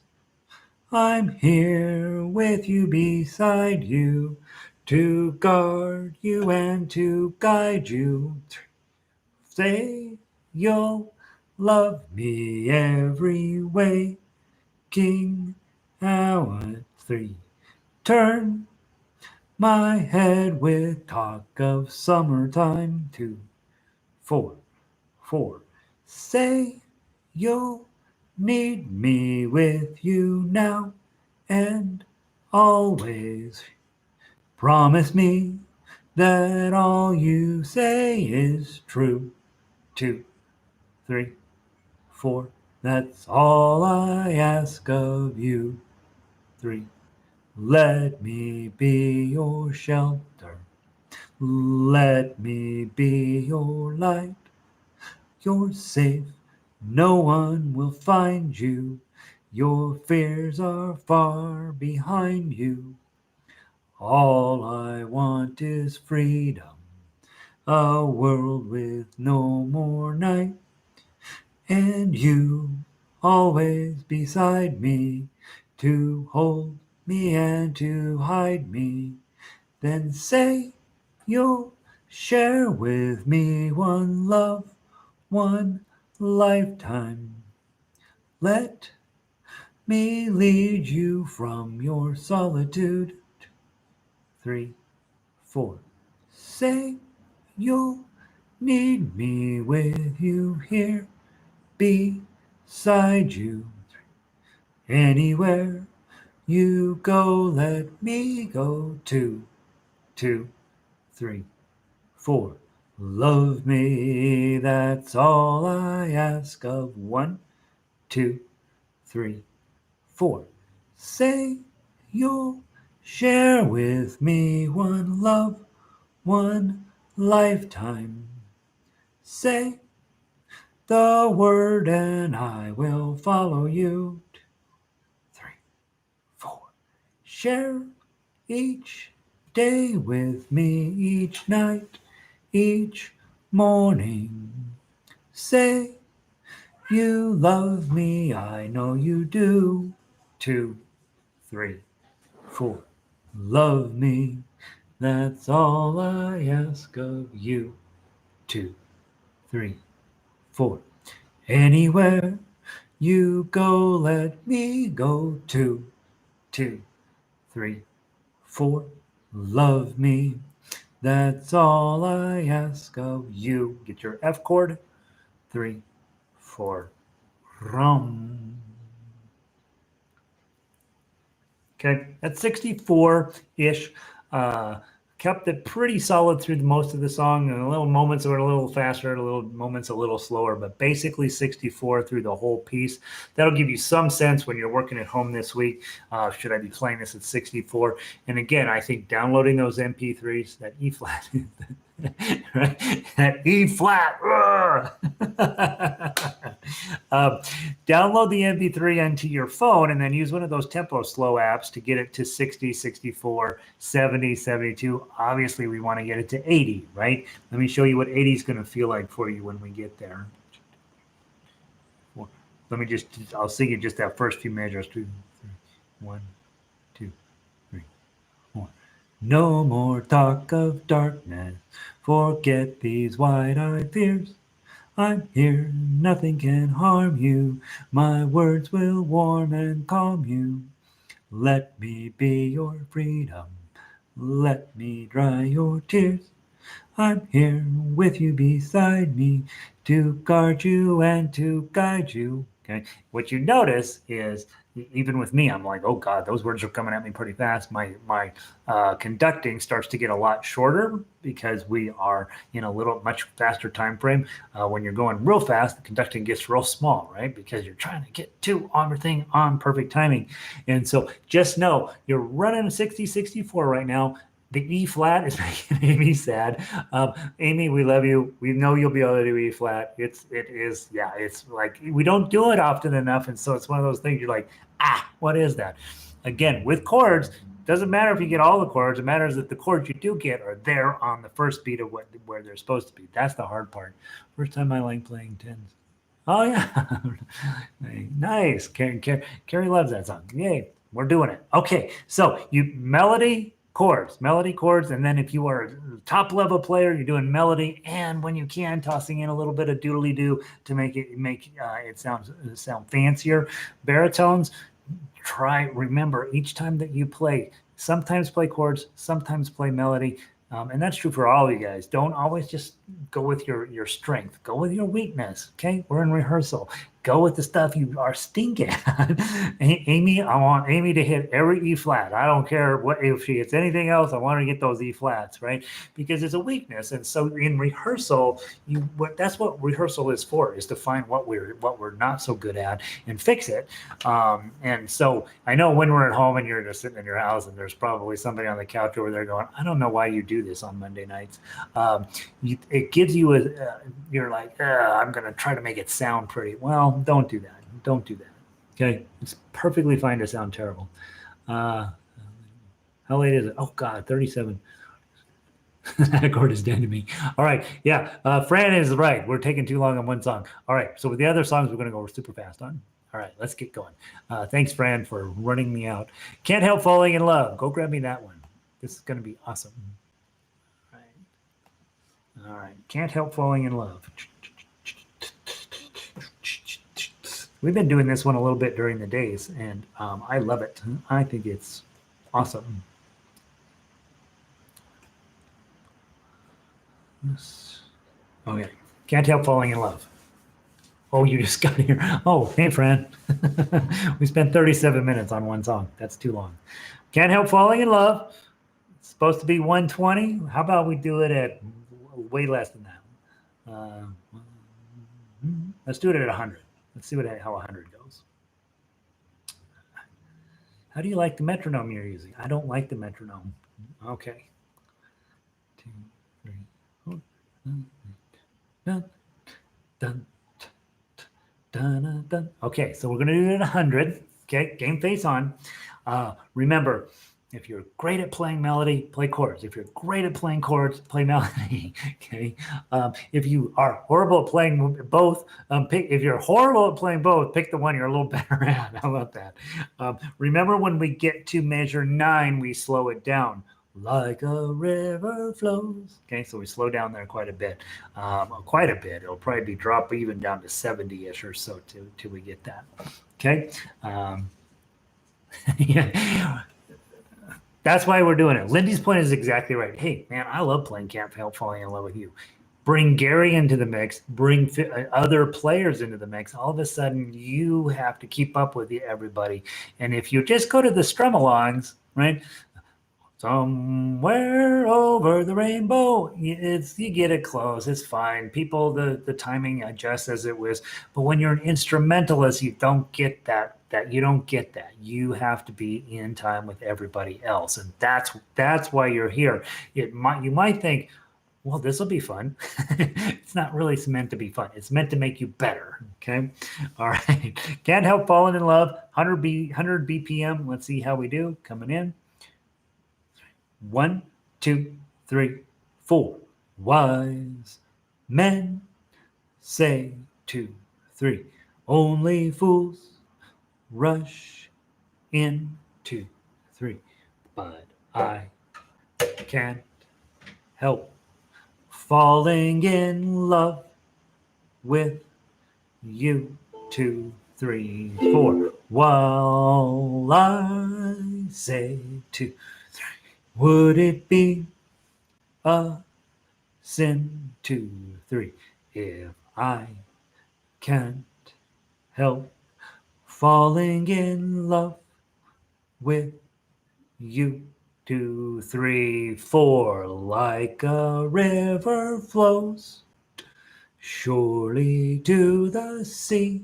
I'm here with you, beside you, to guard you and to guide you. Say you'll love me every way. King Howard 3. Turn my head with talk of summertime. 2, 4, 4. Say you'll need me with you now and always. Promise me that all you say is true. 2, 3, 4. That's all I ask of you. 3. Let me be your shelter. Let me be your light. You're safe. No one will find you. Your fears are far behind you. All I want is freedom. A world with no more night, and you always beside me to hold me and to hide me. Then say you'll share with me one love, one lifetime. Let me lead you from your solitude. 3, 4. Say you'll need me with you here, beside you. Anywhere you go, let me go. 2, 2, 3, 4. Love me, that's all I ask of. 1, 2, 3, 4. Say you'll share with me one love, one lifetime. Say the word and I will follow you. 3, 4. Share each day with me, each night, each morning. Say you love me, I know you do. 2, 3, 4. Love me, that's all I ask of you. 2, 3, 4. Anywhere you go, let me go. 2, 2, 3, 4. Love me, that's all I ask of you. Get your F chord. 3, 4. Rum. Okay, that's 64-ish. kept it pretty solid through most of the song, and a little moments were a little faster, a little moments a little slower, but basically 64 through the whole piece. That'll give you some sense when you're working at home this week. Should I be playing this at 64? And again, I think downloading those MP3s, that E flat, right? That E flat. Download the MP3 into your phone and then use one of those tempo slow apps to get it to 60, 64, 70, 72. Obviously, we want to get it to 80, right? Let me show you what 80 is going to feel like for you when we get there. Let me I'll sing you just that first few measures. 2, 3, 1, 2, 3, 4. No more talk of darkness. Forget these wide-eyed fears. I'm here, nothing can harm you. My words will warm and calm you. Let me be your freedom. Let me dry your tears. I'm here with you beside me to guard you and to guide you. Okay. What you notice is, even with me, I'm like, oh God, those words are coming at me pretty fast. My conducting starts to get a lot shorter because we are in a much faster time frame. When you're going real fast, the conducting gets real small, right? Because you're trying to get to everything on perfect timing. And so just know you're running 60, 64 right now. The E flat is making Amy sad. Amy, we love you. We know you'll be able to do E flat. It's like we don't do it often enough. And so it's one of those things you're like, what is that? Again, with chords, doesn't matter if you get all the chords. It matters that the chords you do get are there on the first beat of where they're supposed to be. That's the hard part. First time I like playing tens. Oh, yeah. Nice. Carrie loves that song. Yay. We're doing it. Okay. So melody, chords, and then if you are a top level player, you're doing melody, and when you can, tossing in a little bit of doodly doo to make it sound fancier. Baritones, remember each time that you play, sometimes play chords, sometimes play melody. And that's true for all of you guys. Don't always just go with your strength. Go with your weakness. Okay, we're in rehearsal. Go with the stuff you are stinking at. Amy, I want Amy to hit every E flat. I don't care if she hits anything else. I want her to get those E flats, right? Because it's a weakness. And so in rehearsal, that's what rehearsal is for, is to find what we're not so good at and fix it. And so I know when we're at home and you're just sitting in your house and there's probably somebody on the couch over there going, I don't know why you do this on Monday nights. It gives you you're like, I'm going to try to make it sound pretty. Well, don't do that. Don't do that. Okay. It's perfectly fine to sound terrible. How late is it? Oh God, 37. That chord is dead to me. All right. Yeah. Fran is right. We're taking too long on one song. All right. So with the other songs, we're going to go super fast on. All right. Let's get going. Thanks, Fran, for running me out. Can't Help Falling in Love. Go grab me that one. This is going to be awesome. All right. Can't Help Falling in Love. We've been doing this one a little bit during the days, and I love it. I think it's awesome. Okay. Can't Help Falling in Love. Oh, you just got here. Oh, hey, Fran. We spent 37 minutes on one song. That's too long. Can't Help Falling in Love. It's supposed to be 120. How about we do it at way less than that? Let's do it at 100. Let's see how 100 goes. How do you like the metronome you're using? I don't like the metronome. Okay. 2, 3, 4. Dun, dun, dun, dun. Okay, so we're going to do it at 100. Okay, game face on. Remember, if you're great at playing melody, play chords. If you're great at playing chords, play melody. Okay. If you are horrible at playing both, if you're horrible at playing both, pick the one you're a little better at. How about that? Remember, when we get to measure 9, we slow it down. Like a river flows. Okay, so we slow down there quite a bit. It'll probably drop even down to 70-ish or so till we get that. Okay. Yeah. That's why we're doing it. Lindy's point is exactly right. Hey, man, I love playing Can't Help Falling in Love with You. Bring Gary into the mix. Bring other players into the mix. All of a sudden, you have to keep up with everybody. And if you just go to the strum-alongs, right? Somewhere over the rainbow. You get it close. It's fine. People, the timing adjusts as it was. But when you're an instrumentalist, you don't get that. You don't get that. You have to be in time with everybody else, and that's why you're here. You might think, well, this will be fun. It's not really meant to be fun. It's meant to make you better. Okay. All right. Can't help falling in love. 100 BPM. Let's see how we do. Coming in. 1, 2, 3, 4. Wise men say 2, 3. Only fools rush in 2, 3. But I can't help falling in love with you. 2, 3, 4. While I say 2, 3. Would it be a sin? 2, 3. If I can't help falling in love with you. 2, 3, 4. Like a river flows surely to the sea,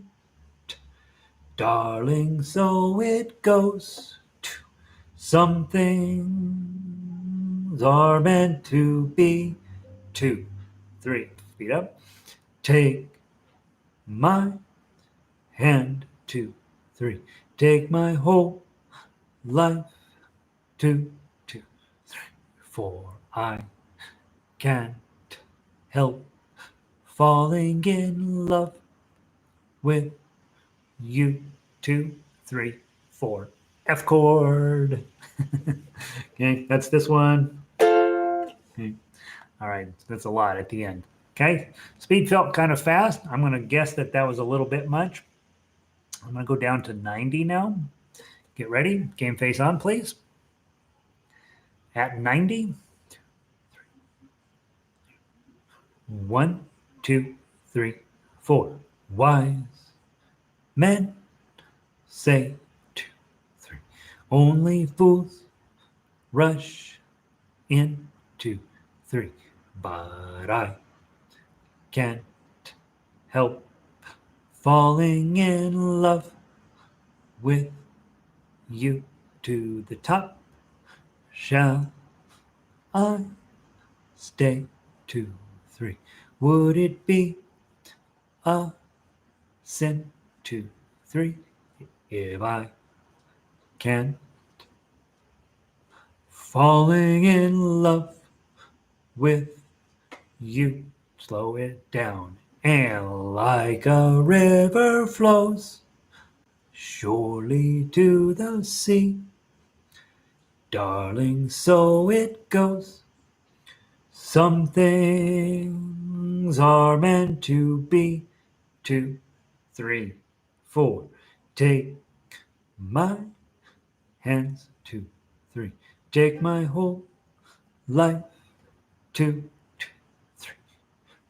darling, so it goes. Some things are meant to be. 2, 3. Speed up. Take my hand. 2, 3. Take my whole life. 2, 2, 3, 4. I can't help falling in love with you. 2, 3, 4. F chord. Okay, that's this one. Okay. All right, that's a lot at the end. Okay, speed felt kind of fast. I'm going to guess that was a little bit much. I'm going to go down to 90 now. Get ready. Game face on, please. At 90. 1, 2, 3, 4. Wise men say 2, 3. Only fools rush in 2, 3. But I can't help falling in love with you. To the top shall I stay? 2, 3. Would it be a sin? 2, 3. If I can't falling in love with you. Slow it down. And like a river flows surely to the sea, darling, so it goes. Some things are meant to be. 2, 3, 4. Take my hands. 2, 3. Take my whole life. 2, 2, 3,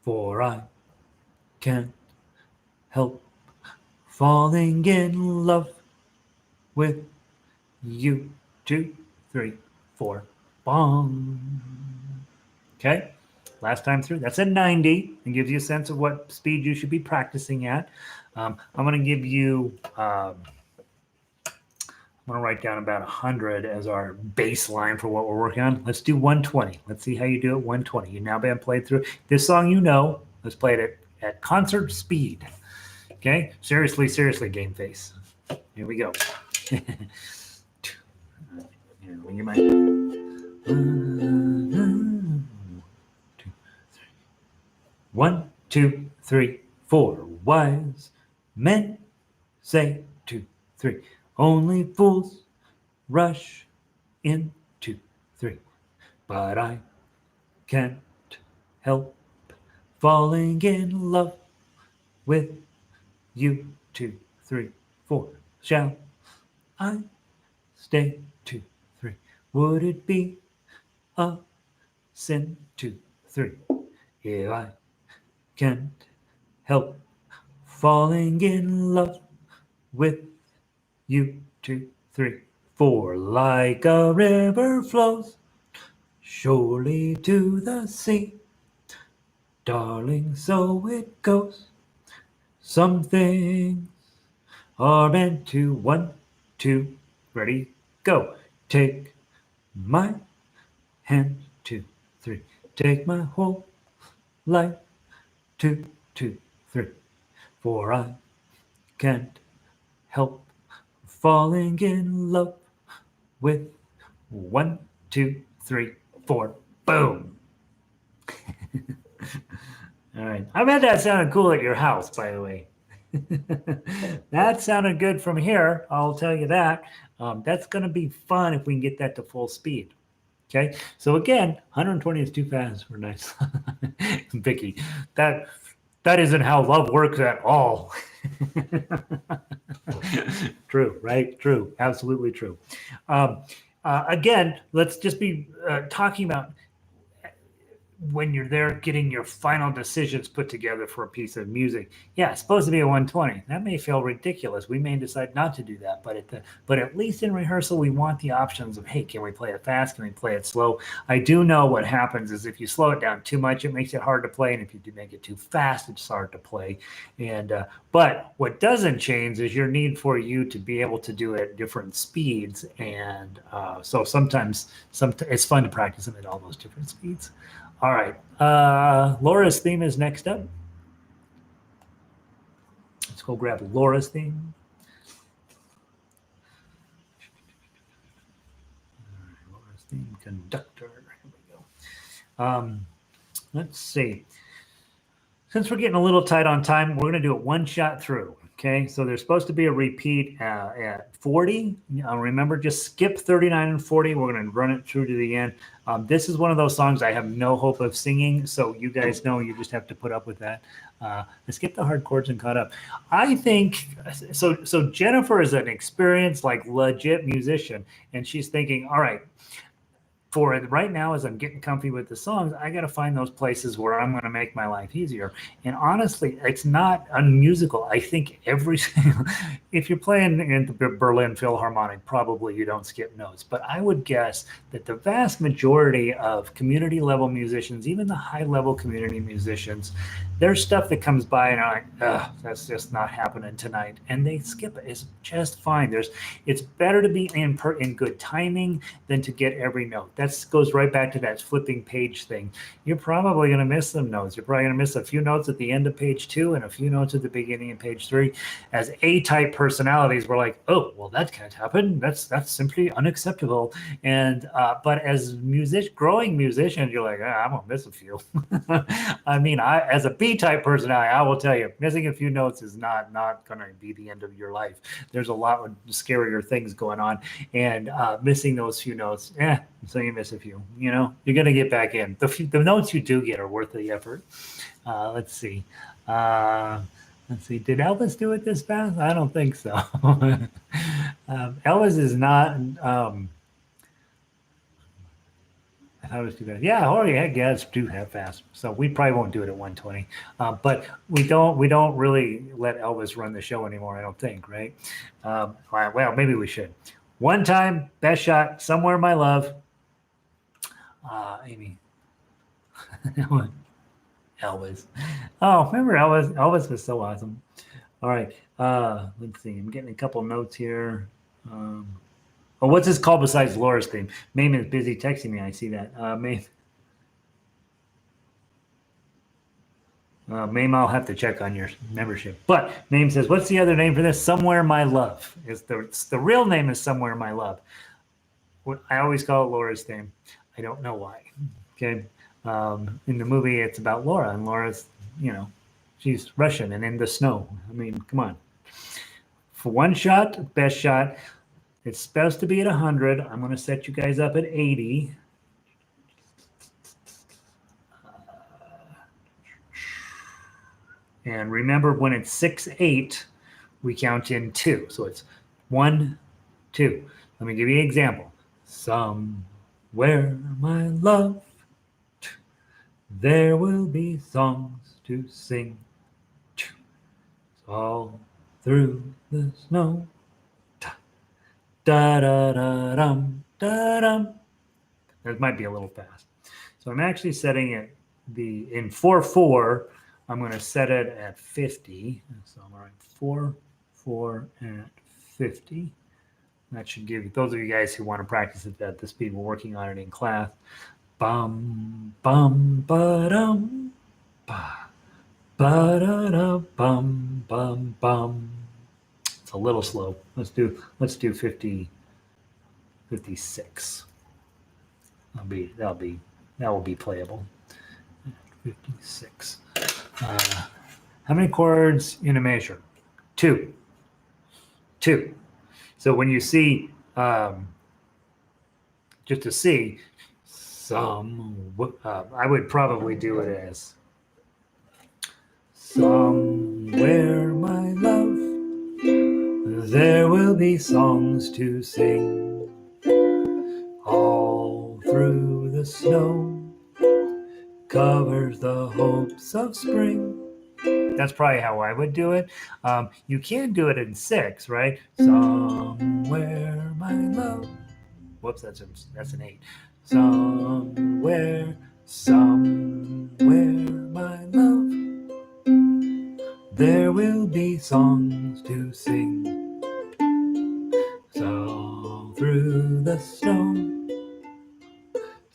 4. I can't help falling in love with you. 2, 3, 4. Bong. Okay, last time through. That's a 90. It gives you a sense of what speed you should be practicing at. I'm going to give you. I'm going to write down about 100 as our baseline for what we're working on. Let's do 120. Let's see how you do at 120. You've now been played through this song. Let's play it at concert speed. Okay, seriously, game face. Here we go. You might. 1, 2, 3, 4. Wise men say 2, 3. Only fools rush in 2, 3. But I can't help falling in love with you. 2, 3, 4. Shall I stay? 2, 3. Would it be a sin? 2, 3. If I can't help falling in love with you. 2, 3, For like a river flows surely to the sea, darling, so it goes. Some things are meant to. 1, 2, ready, go. Take my hand, 2, 3. Take my whole life, 2, 2, 3. For I can't help falling in love with 1, 2, 3, 4. Boom. All right. I bet that sounded cool at your house, by the way. That sounded good from here. I'll tell you that. That's going to be fun if we can get that to full speed. Okay. So again, 120 is too fast for nice. Vicky, that isn't how love works at all. True, right? True. Absolutely true. Again, let's just be talking about when you're there getting your final decisions put together for a piece of music. Yeah, it's supposed to be a 120. That may feel ridiculous. We may decide not to do that, but at least in rehearsal, we want the options of, hey, can we play it fast? Can we play it slow? I do know what happens is if you slow it down too much, it makes it hard to play, and if you do make it too fast, it's hard to play. And but what doesn't change is your need for you to be able to do it at different speeds, and so sometimes it's fun to practice them at all those different speeds. All right. Laura's theme is next up. Let's go grab Laura's theme. Laura's theme, conductor. Here we go. Let's see. Since we're getting a little tight on time, we're going to do it one shot through. Okay, so there's supposed to be a repeat at 40. Remember, just skip 39 and 40. We're going to run it through to the end. This is one of those songs I have no hope of singing, so you guys know you just have to put up with that. Let's get the hard chords and caught up. I think so. So Jennifer is an experienced, like legit musician, and she's thinking, all right, for it right now, as I'm getting comfy with the songs, I got to find those places where I'm going to make my life easier. And honestly, it's not unmusical. I think if you're playing in the Berlin Philharmonic, probably you don't skip notes. But I would guess that the vast majority of community level musicians, even the high level community musicians, there's stuff that comes by and I'm like, that's just not happening tonight. And they skip it. It's just fine. It's better to be in good timing than to get every note. That goes right back to that flipping page thing. You're probably going to miss some notes. You're probably going to miss a few notes at the end of page 2 and a few notes at the beginning of page 3. As A-type personalities, we're like, oh, well, that can't happen. That's simply unacceptable. And but as growing musicians, you're like, I'm going to miss a few. I mean, as a B-type personality, I will tell you, missing a few notes is not going to be the end of your life. There's a lot of scarier things going on, and missing those few notes, so you miss a few. You're going to get back in. The notes you do get are worth the effort. Let's see. Did Elvis do it this fast? I don't think so. Elvis is not. How was too fast? Yeah, it's too fast. So we probably won't do it at 120. But we don't really let Elvis run the show anymore. I don't think, right? Well, maybe we should. One time, best shot, Somewhere My Love. Amy. Elvis. Oh, remember Elvis? Elvis was so awesome. All right. Let's see. I'm getting a couple notes here. What's this called besides Laura's theme? Mame is busy texting me. I see that. Mame, I'll have to check on your membership. But Mame says, what's the other name for this? Somewhere My Love. The real name is Somewhere My Love. I always call it Laura's theme. I don't know why. Okay. In the movie, it's about Laura, and Laura's, she's Russian and in the snow. I mean, come on. For one shot, best shot, it's supposed to be at 100. I'm going to set you guys up at 80. And remember, when it's 6/8, we count in 2. So it's 1, 2. Let me give you an example. Somewhere, my love, there will be songs to sing all through the snow. da da da dum da dum. That might be a little fast. So I'm actually setting it in 4/4. I'm going to set it at 50. So I'm going to write 4/4 at 50. That should give you, those of you guys who want to practice it at the speed we're working on it in class. Bum bum ba dum ba ba da da bum bum bum. It's a little slow. Let's do 50 56. That will be playable. 56. How many chords in a measure? Two. So when you see, just to see, I would probably do it as somewhere, my love, there will be songs to sing all through the snow covers the hopes of spring. That's probably how I would do it. You can do it in 6, right? Somewhere, my love. Whoops, that's an 8. Somewhere, my love, there will be songs to sing. So through the snow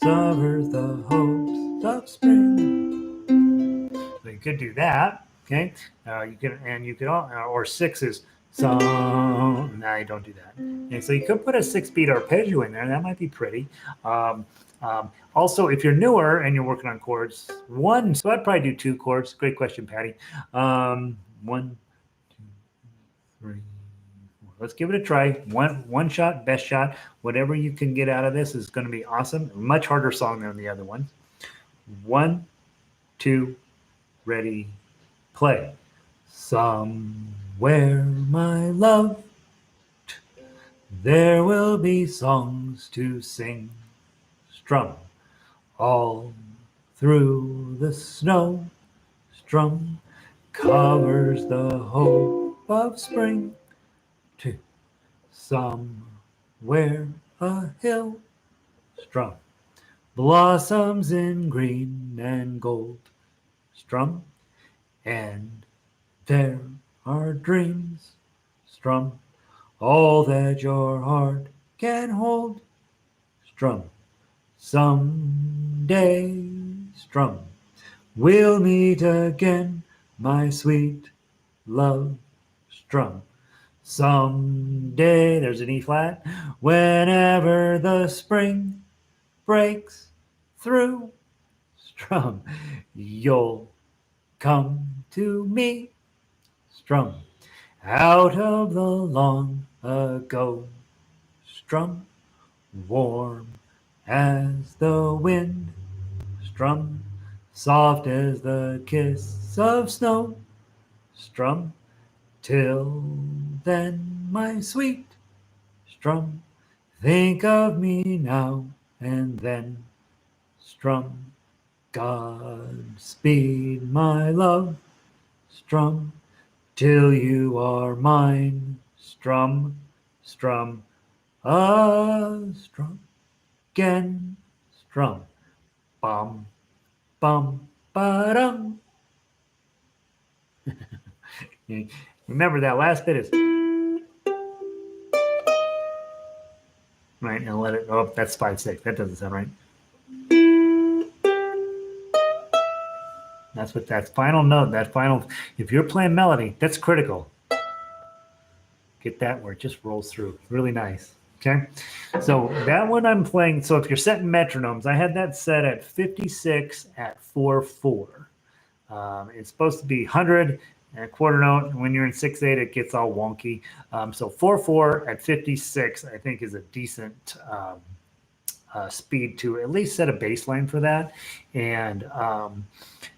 covers the hopes of spring. So you could do that. Okay, you could or 6 is song. No, you don't do that. And so you could put a 6-beat arpeggio in there. That might be pretty. Also, if you're newer and you're working on chords, so I'd probably do 2 chords. Great question, Patty. 1, 2, 3, 4. Let's give it a try. One shot, best shot. Whatever you can get out of this is going to be awesome. Much harder song than the other one. 1, 2, ready, play. Somewhere, my love, there will be songs to sing. Strum all through the snow. Strum covers the hope of spring. 2, somewhere a hill. Strum blossoms in green and gold. Strum, and there are dreams. Strum all that your heart can hold. Strum someday. Strum we'll meet again, my sweet love. Strum someday. There's an E flat. Whenever the spring breaks through. Strum, you'll come to me. Strum out of the long ago. Strum warm as the wind. Strum soft as the kiss of snow. Strum till then, my sweet. Strum, think of me now and then. Strum, Godspeed, my love. Strum till you are mine. Strum, strum, strum again. Strum, bum, bum, ba-dum. Remember that last bit is right, and let it. Oh, that's 5/6. That doesn't sound right. That's what that final note. If you're playing melody, that's critical. Get that where it just rolls through. Really nice. Okay, so that one I'm playing. So if you're setting metronomes, I had that set at 56 at 4/4. It's supposed to be 100 and a quarter note. When you're in 6/8, it gets all wonky. So 4/4 at 56, I think, is a decent speed to at least set a baseline for that. And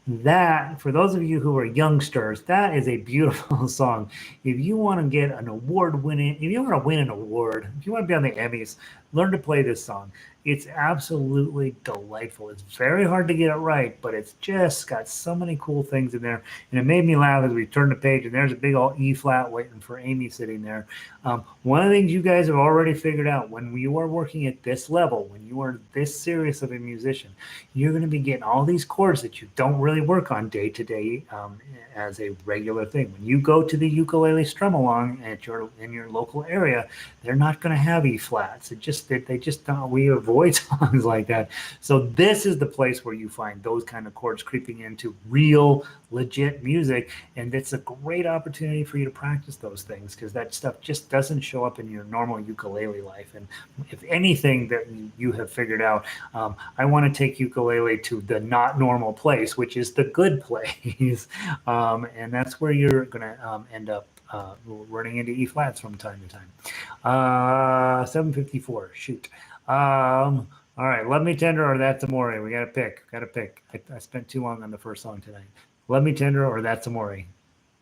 that, for those of you who are youngsters, that is a beautiful song. If you want to get an award-winning, if you want to win an award, if you want to be on the Emmys, learn to play this song. It's absolutely delightful. It's very hard to get it right, but it's just got so many cool things in there. And it made me laugh as we turned the page, and there's a big old E flat waiting for Amy sitting there. One of the things you guys have already figured out, when you are working at this level, when you are this serious of a musician, you're going to be getting all these chords that you don't really work on day to day as a regular thing. When you go to the ukulele strum along in your local area, they're not going to have E flats. They just don't. We avoid songs like that. So this is the place where you find those kind of chords creeping into real, legit music, and it's a great opportunity for you to practice those things, because that stuff just doesn't show up in your normal ukulele life. And if anything that you have figured out, I want to take ukulele to the not normal place, which is the good place. And that's where you're going to end up running into E flats from time to time. 754. Shoot. All right. Love Me Tender or That's Amore. We got to pick. I spent too long on the first song tonight. Love Me Tender or That's Amore.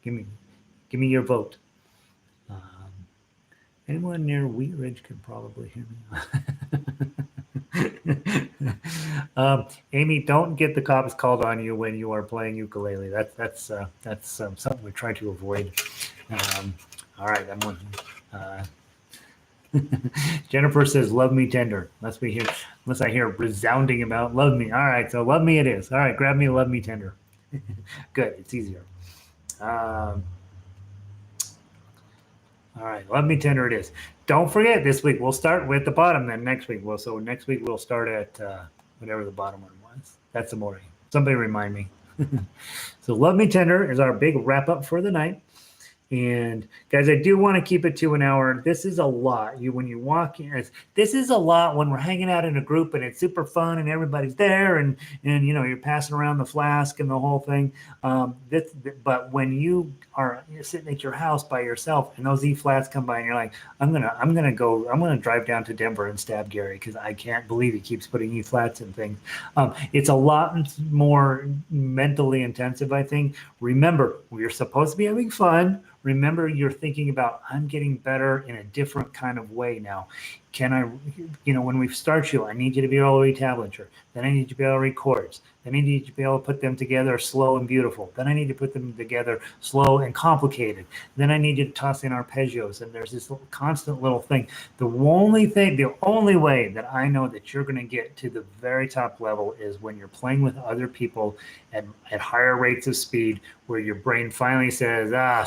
Give me your vote. Anyone near Wheat Ridge can probably hear me. Amy, don't get the cops called on you when you are playing ukulele. That's something we try to avoid. All right, I'm one. Jennifer says, "Love Me Tender." Unless I hear resounding about "Love Me." All right, so "Love Me" it is. All right, grab me "Love Me Tender." Good, it's easier. All right, "Love Me Tender" it is. Don't forget, this week we'll start with the bottom. Then next week next week we'll start at whatever the bottom one was. That's Amore. Somebody remind me. So "Love Me Tender" is our big wrap up for the night. And guys, I do want to keep it to an hour. This is a lot. When you walk in, this is a lot when we're hanging out in a group and it's super fun and everybody's there and you're passing around the flask and the whole thing. But when you're sitting at your house by yourself and those E flats come by and you're like, I'm gonna drive down to Denver and stab Gary because I can't believe he keeps putting E flats in things. It's a lot more mentally intensive, I think. Remember, we're supposed to be having fun. Remember, you're thinking about, I'm getting better in a different kind of way now. Can I, when we start I need you to be able to read tablature. Then I need you to be able to read chords. Then I need you to be able to put them together slow and beautiful. Then I need to put them together slow and complicated. Then I need you to toss in arpeggios. And there's this constant little thing. The only way that I know that you're going to get to the very top level is when you're playing with other people at higher rates of speed, where your brain finally says, I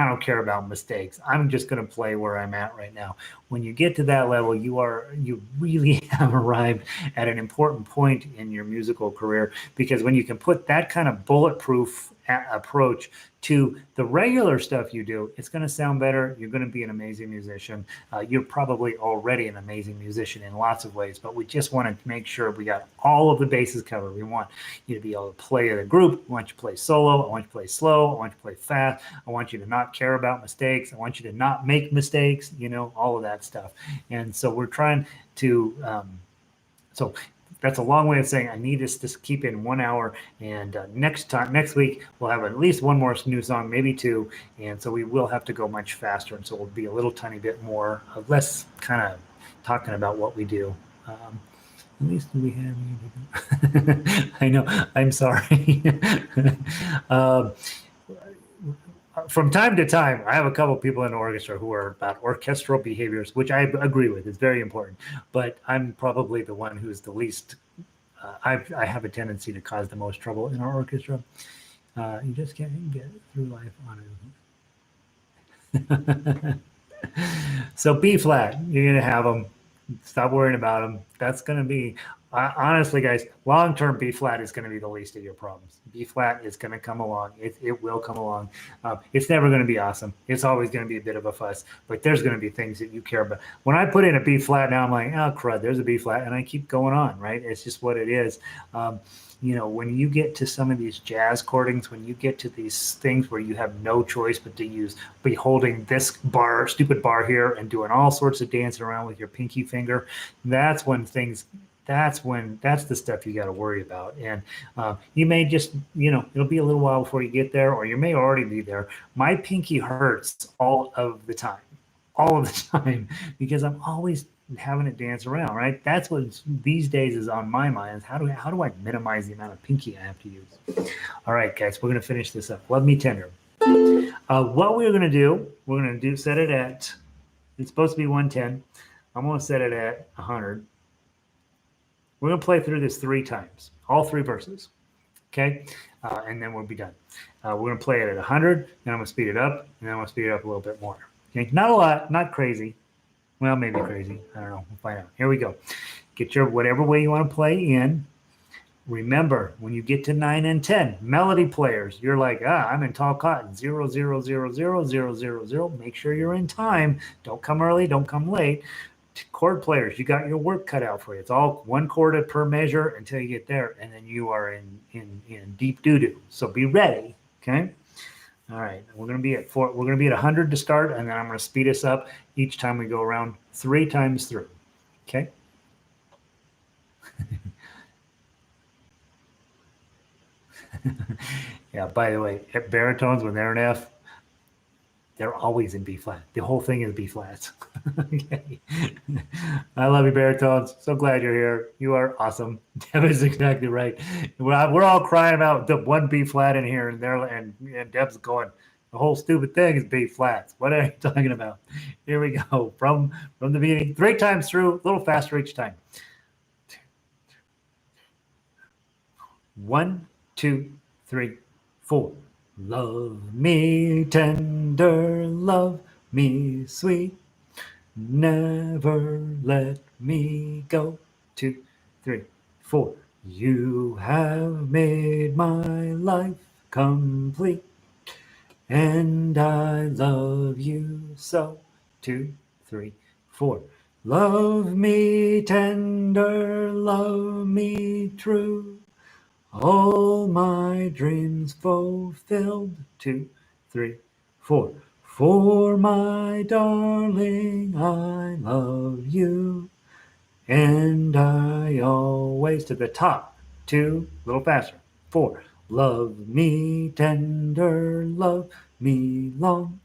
don't care about mistakes. I'm just going to play where I'm at right now. When you get to that level, you really have arrived at an important point in your musical career, because when you can put that kind of bulletproof approach to the regular stuff you do, it's going to sound better. You're going to be an amazing musician. You're probably already an amazing musician in lots of ways, but we just want to make sure we got all of the bases covered. We want you to be able to play in a group. I want you to play solo. I want you to play slow. I want you to play fast. I want you to not care about mistakes. I want you to not make mistakes, all of that stuff. And so we're trying to, so that's a long way of saying I need us to keep in 1 hour. And next week, we'll have at least one more new song, maybe two. And so we will have to go much faster. And so we'll be a little tiny bit more, less kind of talking about what we do. At least we have. I know. I'm sorry. From time to time, I have a couple people in the orchestra who are about orchestral behaviors, which I agree with. It's very important. But I'm probably the one who's the least. I have a tendency to cause the most trouble in our orchestra. You just can't get through life on it. So B flat, you're going to have them. Stop worrying about them. That's going to be, honestly, guys, long-term B flat is going to be the least of your problems. B flat is going to come along. It will come along. It's never going to be awesome. It's always going to be a bit of a fuss, but there's going to be things that you care about. When I put in a B flat now, I'm like, oh, crud, there's a B flat, and I keep going on, right? It's just what it is. When you get to some of these jazz chordings, when you get to these things where you have no choice but to be holding this stupid bar here and doing all sorts of dancing around with your pinky finger, that's the stuff you got to worry about. And you may just, it'll be a little while before you get there, or you may already be there. My pinky hurts all of the time, because I'm always having it dance around, right? That's what these days is on my mind, is how do I minimize the amount of pinky I have to use? All right, guys, we're going to finish this up. Love Me Tender. What we're going to do, set it at, it's supposed to be 110. I'm going to set it at 100. We're going to play through this 3 times, all 3 verses. Okay, and then we'll be done. We're going to play it at 100, then I'm going to speed it up, and then I'm going to speed it up a little bit more. Okay, not a lot, not crazy. Well, maybe crazy. I don't know. We'll find out. Here we go. Get your whatever way you want to play in. Remember, when you get to 9 and 10, melody players, you're like, I'm in tall cotton, 0, 0, 0, 0, 0, 0, 0. Make sure you're in time. Don't come early. Don't come late. Chord players, you got your work cut out for you. It's all 1 chord per measure until you get there, and then you are in deep doo-doo. So be ready, okay? All right, we're going to be at 4. We're going to be at 100 to start, and then I'm going to speed us up each time we go around 3 times through, okay? Yeah, by the way, baritones, when they're in F, they're always in B flat. The whole thing is B flats. Okay. I love you, baritones. So glad you're here. You are awesome. Deb is exactly right. We're all crying about the 1 B flat in here, and Deb's going, the whole stupid thing is B flats. What are you talking about? Here we go. From the beginning, 3 times through, a little faster each time. 1, 2, 3, 4. Love me tender, love me sweet, never let me go. 2, 3, 4. You have made my life complete, and I love you so. 2, 3, 4. Love me tender, love me true, all my dreams fulfilled. 2, 3, 4. For my darling, I love you, and I always, to the top. 2, a little faster. 4. Love me tender, love me long,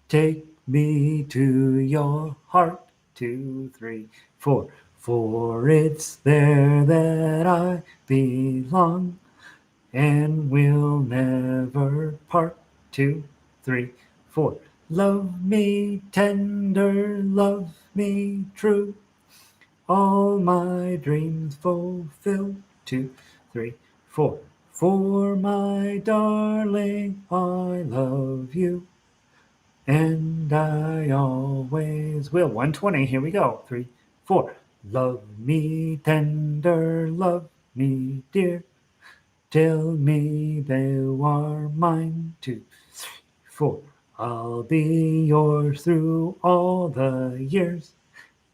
take me to your heart. 2, 3, 4. For it's there that I belong, and we'll never part. 2, 3, 4. Love me tender, love me true, all my dreams fulfill. 2, 3, 4. For my darling, I love you, and I always will. 120, here we go. 3, 4. Love me tender, love me dear, tell me thou art mine. 2, 3, 4. I'll be yours through all the years,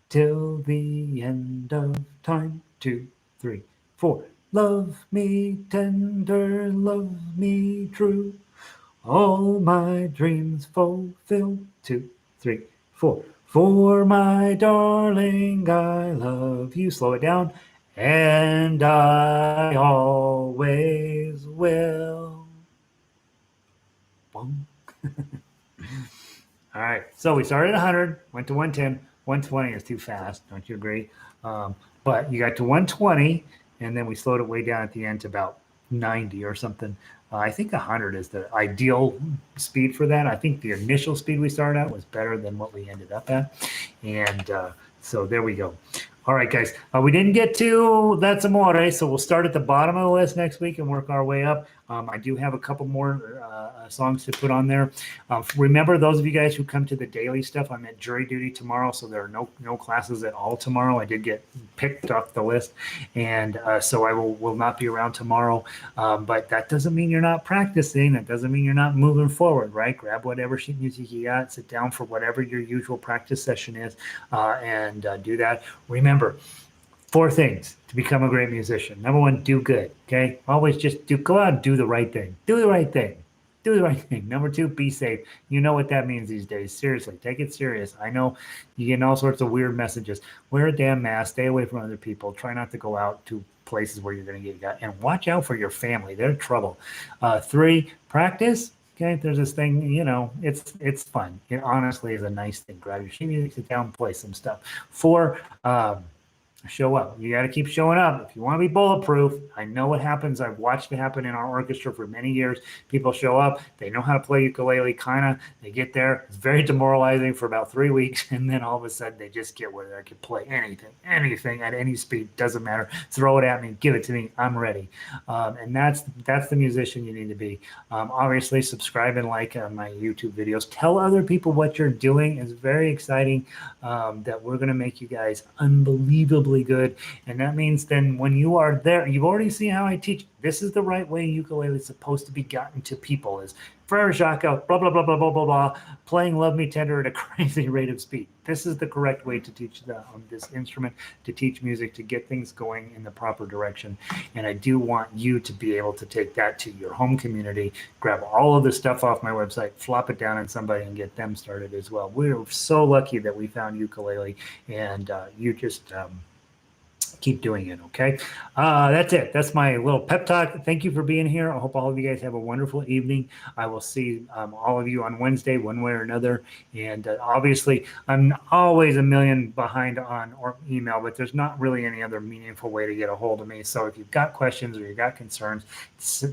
till the end of time. 2, 3, 4. Love me tender, love me true, all my dreams fulfill. 2, 3, 4. For my darling, I love you. Slow it down. And I always will. Boom. All right. So we started at 100, went to 110. 120 is too fast. Don't you agree? But you got to 120, and then we slowed it way down at the end to about 90 or something. I think 100 is the ideal speed for that. I think the initial speed we started at was better than what we ended up at. And so there we go. All right, guys. We didn't get to That's Amore, so we'll start at the bottom of the list next week and work our way up. I do have a couple more songs to put on there. Remember, those of you guys who come to the daily stuff, I'm at jury duty tomorrow, so there are no classes at all tomorrow. I did get picked off the list, and so I will not be around tomorrow. But that doesn't mean you're not practicing. That doesn't mean you're not moving forward, right? Grab whatever sheet music you got, sit down for whatever your usual practice session is, and do that. Remember, 4 things to become a great musician. Number 1, do good. Okay, always just go out and do the right thing. Do the right thing. Do the right thing. Number 2, be safe. You know what that means these days. Seriously, take it serious. I know you get all sorts of weird messages. Wear a damn mask. Stay away from other people. Try not to go out to places where you're going to get got. And watch out for your family. They're trouble. 3, practice. Okay, there's this thing, it's fun. It honestly is a nice thing. Grab your sheet music, sit down, play some stuff. 4, show up. You got to keep showing up. If you want to be bulletproof, I know what happens. I've watched it happen in our orchestra for many years. People show up, they know how to play ukulele, kind of. They get there. It's very demoralizing for about 3 weeks, and then all of a sudden they just get where they can play anything at any speed. Doesn't matter. Throw it at me, give it to me. I'm ready. And that's the musician you need to be. Obviously, subscribe and like my YouTube videos. Tell other people what you're doing. It's very exciting that we're going to make you guys unbelievably good. And that means then when you are there, you've already seen how I teach. This is the right way ukulele is supposed to be gotten to people, is Frere Jacques, blah, blah, blah, blah, blah, blah, blah, playing Love Me Tender at a crazy rate of speed. This is the correct way to teach this instrument, to teach music, to get things going in the proper direction. And I do want you to be able to take that to your home community, grab all of the stuff off my website, flop it down on somebody and get them started as well. We're so lucky that we found ukulele, and you just keep doing it. Okay. That's it. That's my little pep talk. Thank you for being here. I hope all of you guys have a wonderful evening. I will see all of you on Wednesday, one way or another. And obviously, I'm always a million behind on email, but there's not really any other meaningful way to get a hold of me. So if you've got questions or you've got concerns,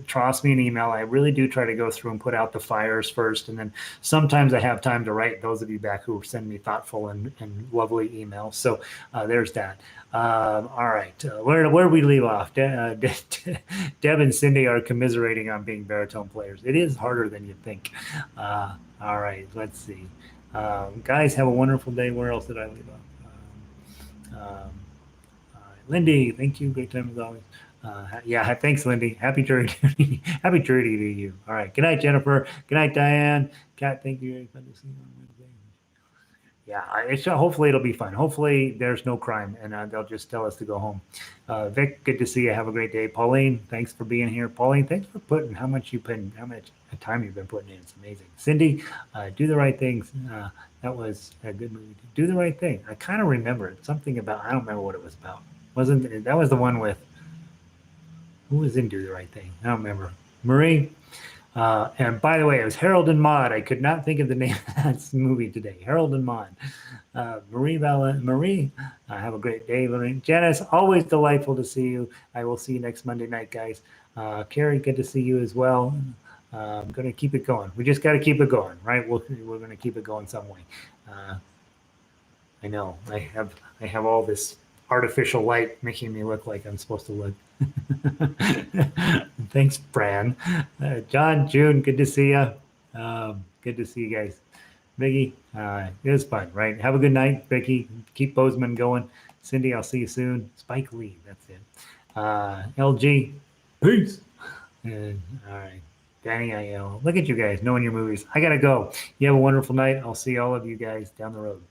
toss me an email. I really do try to go through and put out the fires first. And then sometimes I have time to write those of you back who send me thoughtful and lovely emails. So there's that. All right, where we leave off? Deb and Cindy are commiserating on being baritone players. It is harder than you think. All right, let's see. Guys, have a wonderful day. Where else did I leave off? All right. Lindy, thank you. Great time as always. Yeah, thanks, Lindy. Happy jury duty. Happy jury duty to you. All right. Good night, Jennifer. Good night, Diane. Kat, thank you. Fun to see you on Wednesday. Yeah, hopefully it'll be fun. Hopefully there's no crime, and they'll just tell us to go home. Vic, good to see you. Have a great day. Pauline, thanks for being here. Pauline, thanks for putting how much time you've been putting in. It's amazing. Cindy, Do the Right Things. That was a good movie. Do the Right Thing. I kind of remember it. Something about, I don't remember what it was about. That was the one with, who was in Do the Right Thing? I don't remember. Marie. And by the way, it was Harold and Maude. I could not think of the name of that movie today. Harold and Maude. Marie, have a great day. Janice, always delightful to see you. I will see you next Monday night, guys. Carrie, good to see you as well. I'm going to keep it going. We just got to keep it going, right? We're going to keep it going some way. I know. I have all this artificial light making me look like I'm supposed to look. Thanks, Bran. John, June, good to see you. Good to see you guys. Vicky, it was fun, right? Have a good night, Vicky. Keep Bozeman going. Cindy, I'll see you soon. Spike Lee, that's it. LG, peace. And, all right. Danny, look at you guys knowing your movies. I got to go. You have a wonderful night. I'll see all of you guys down the road.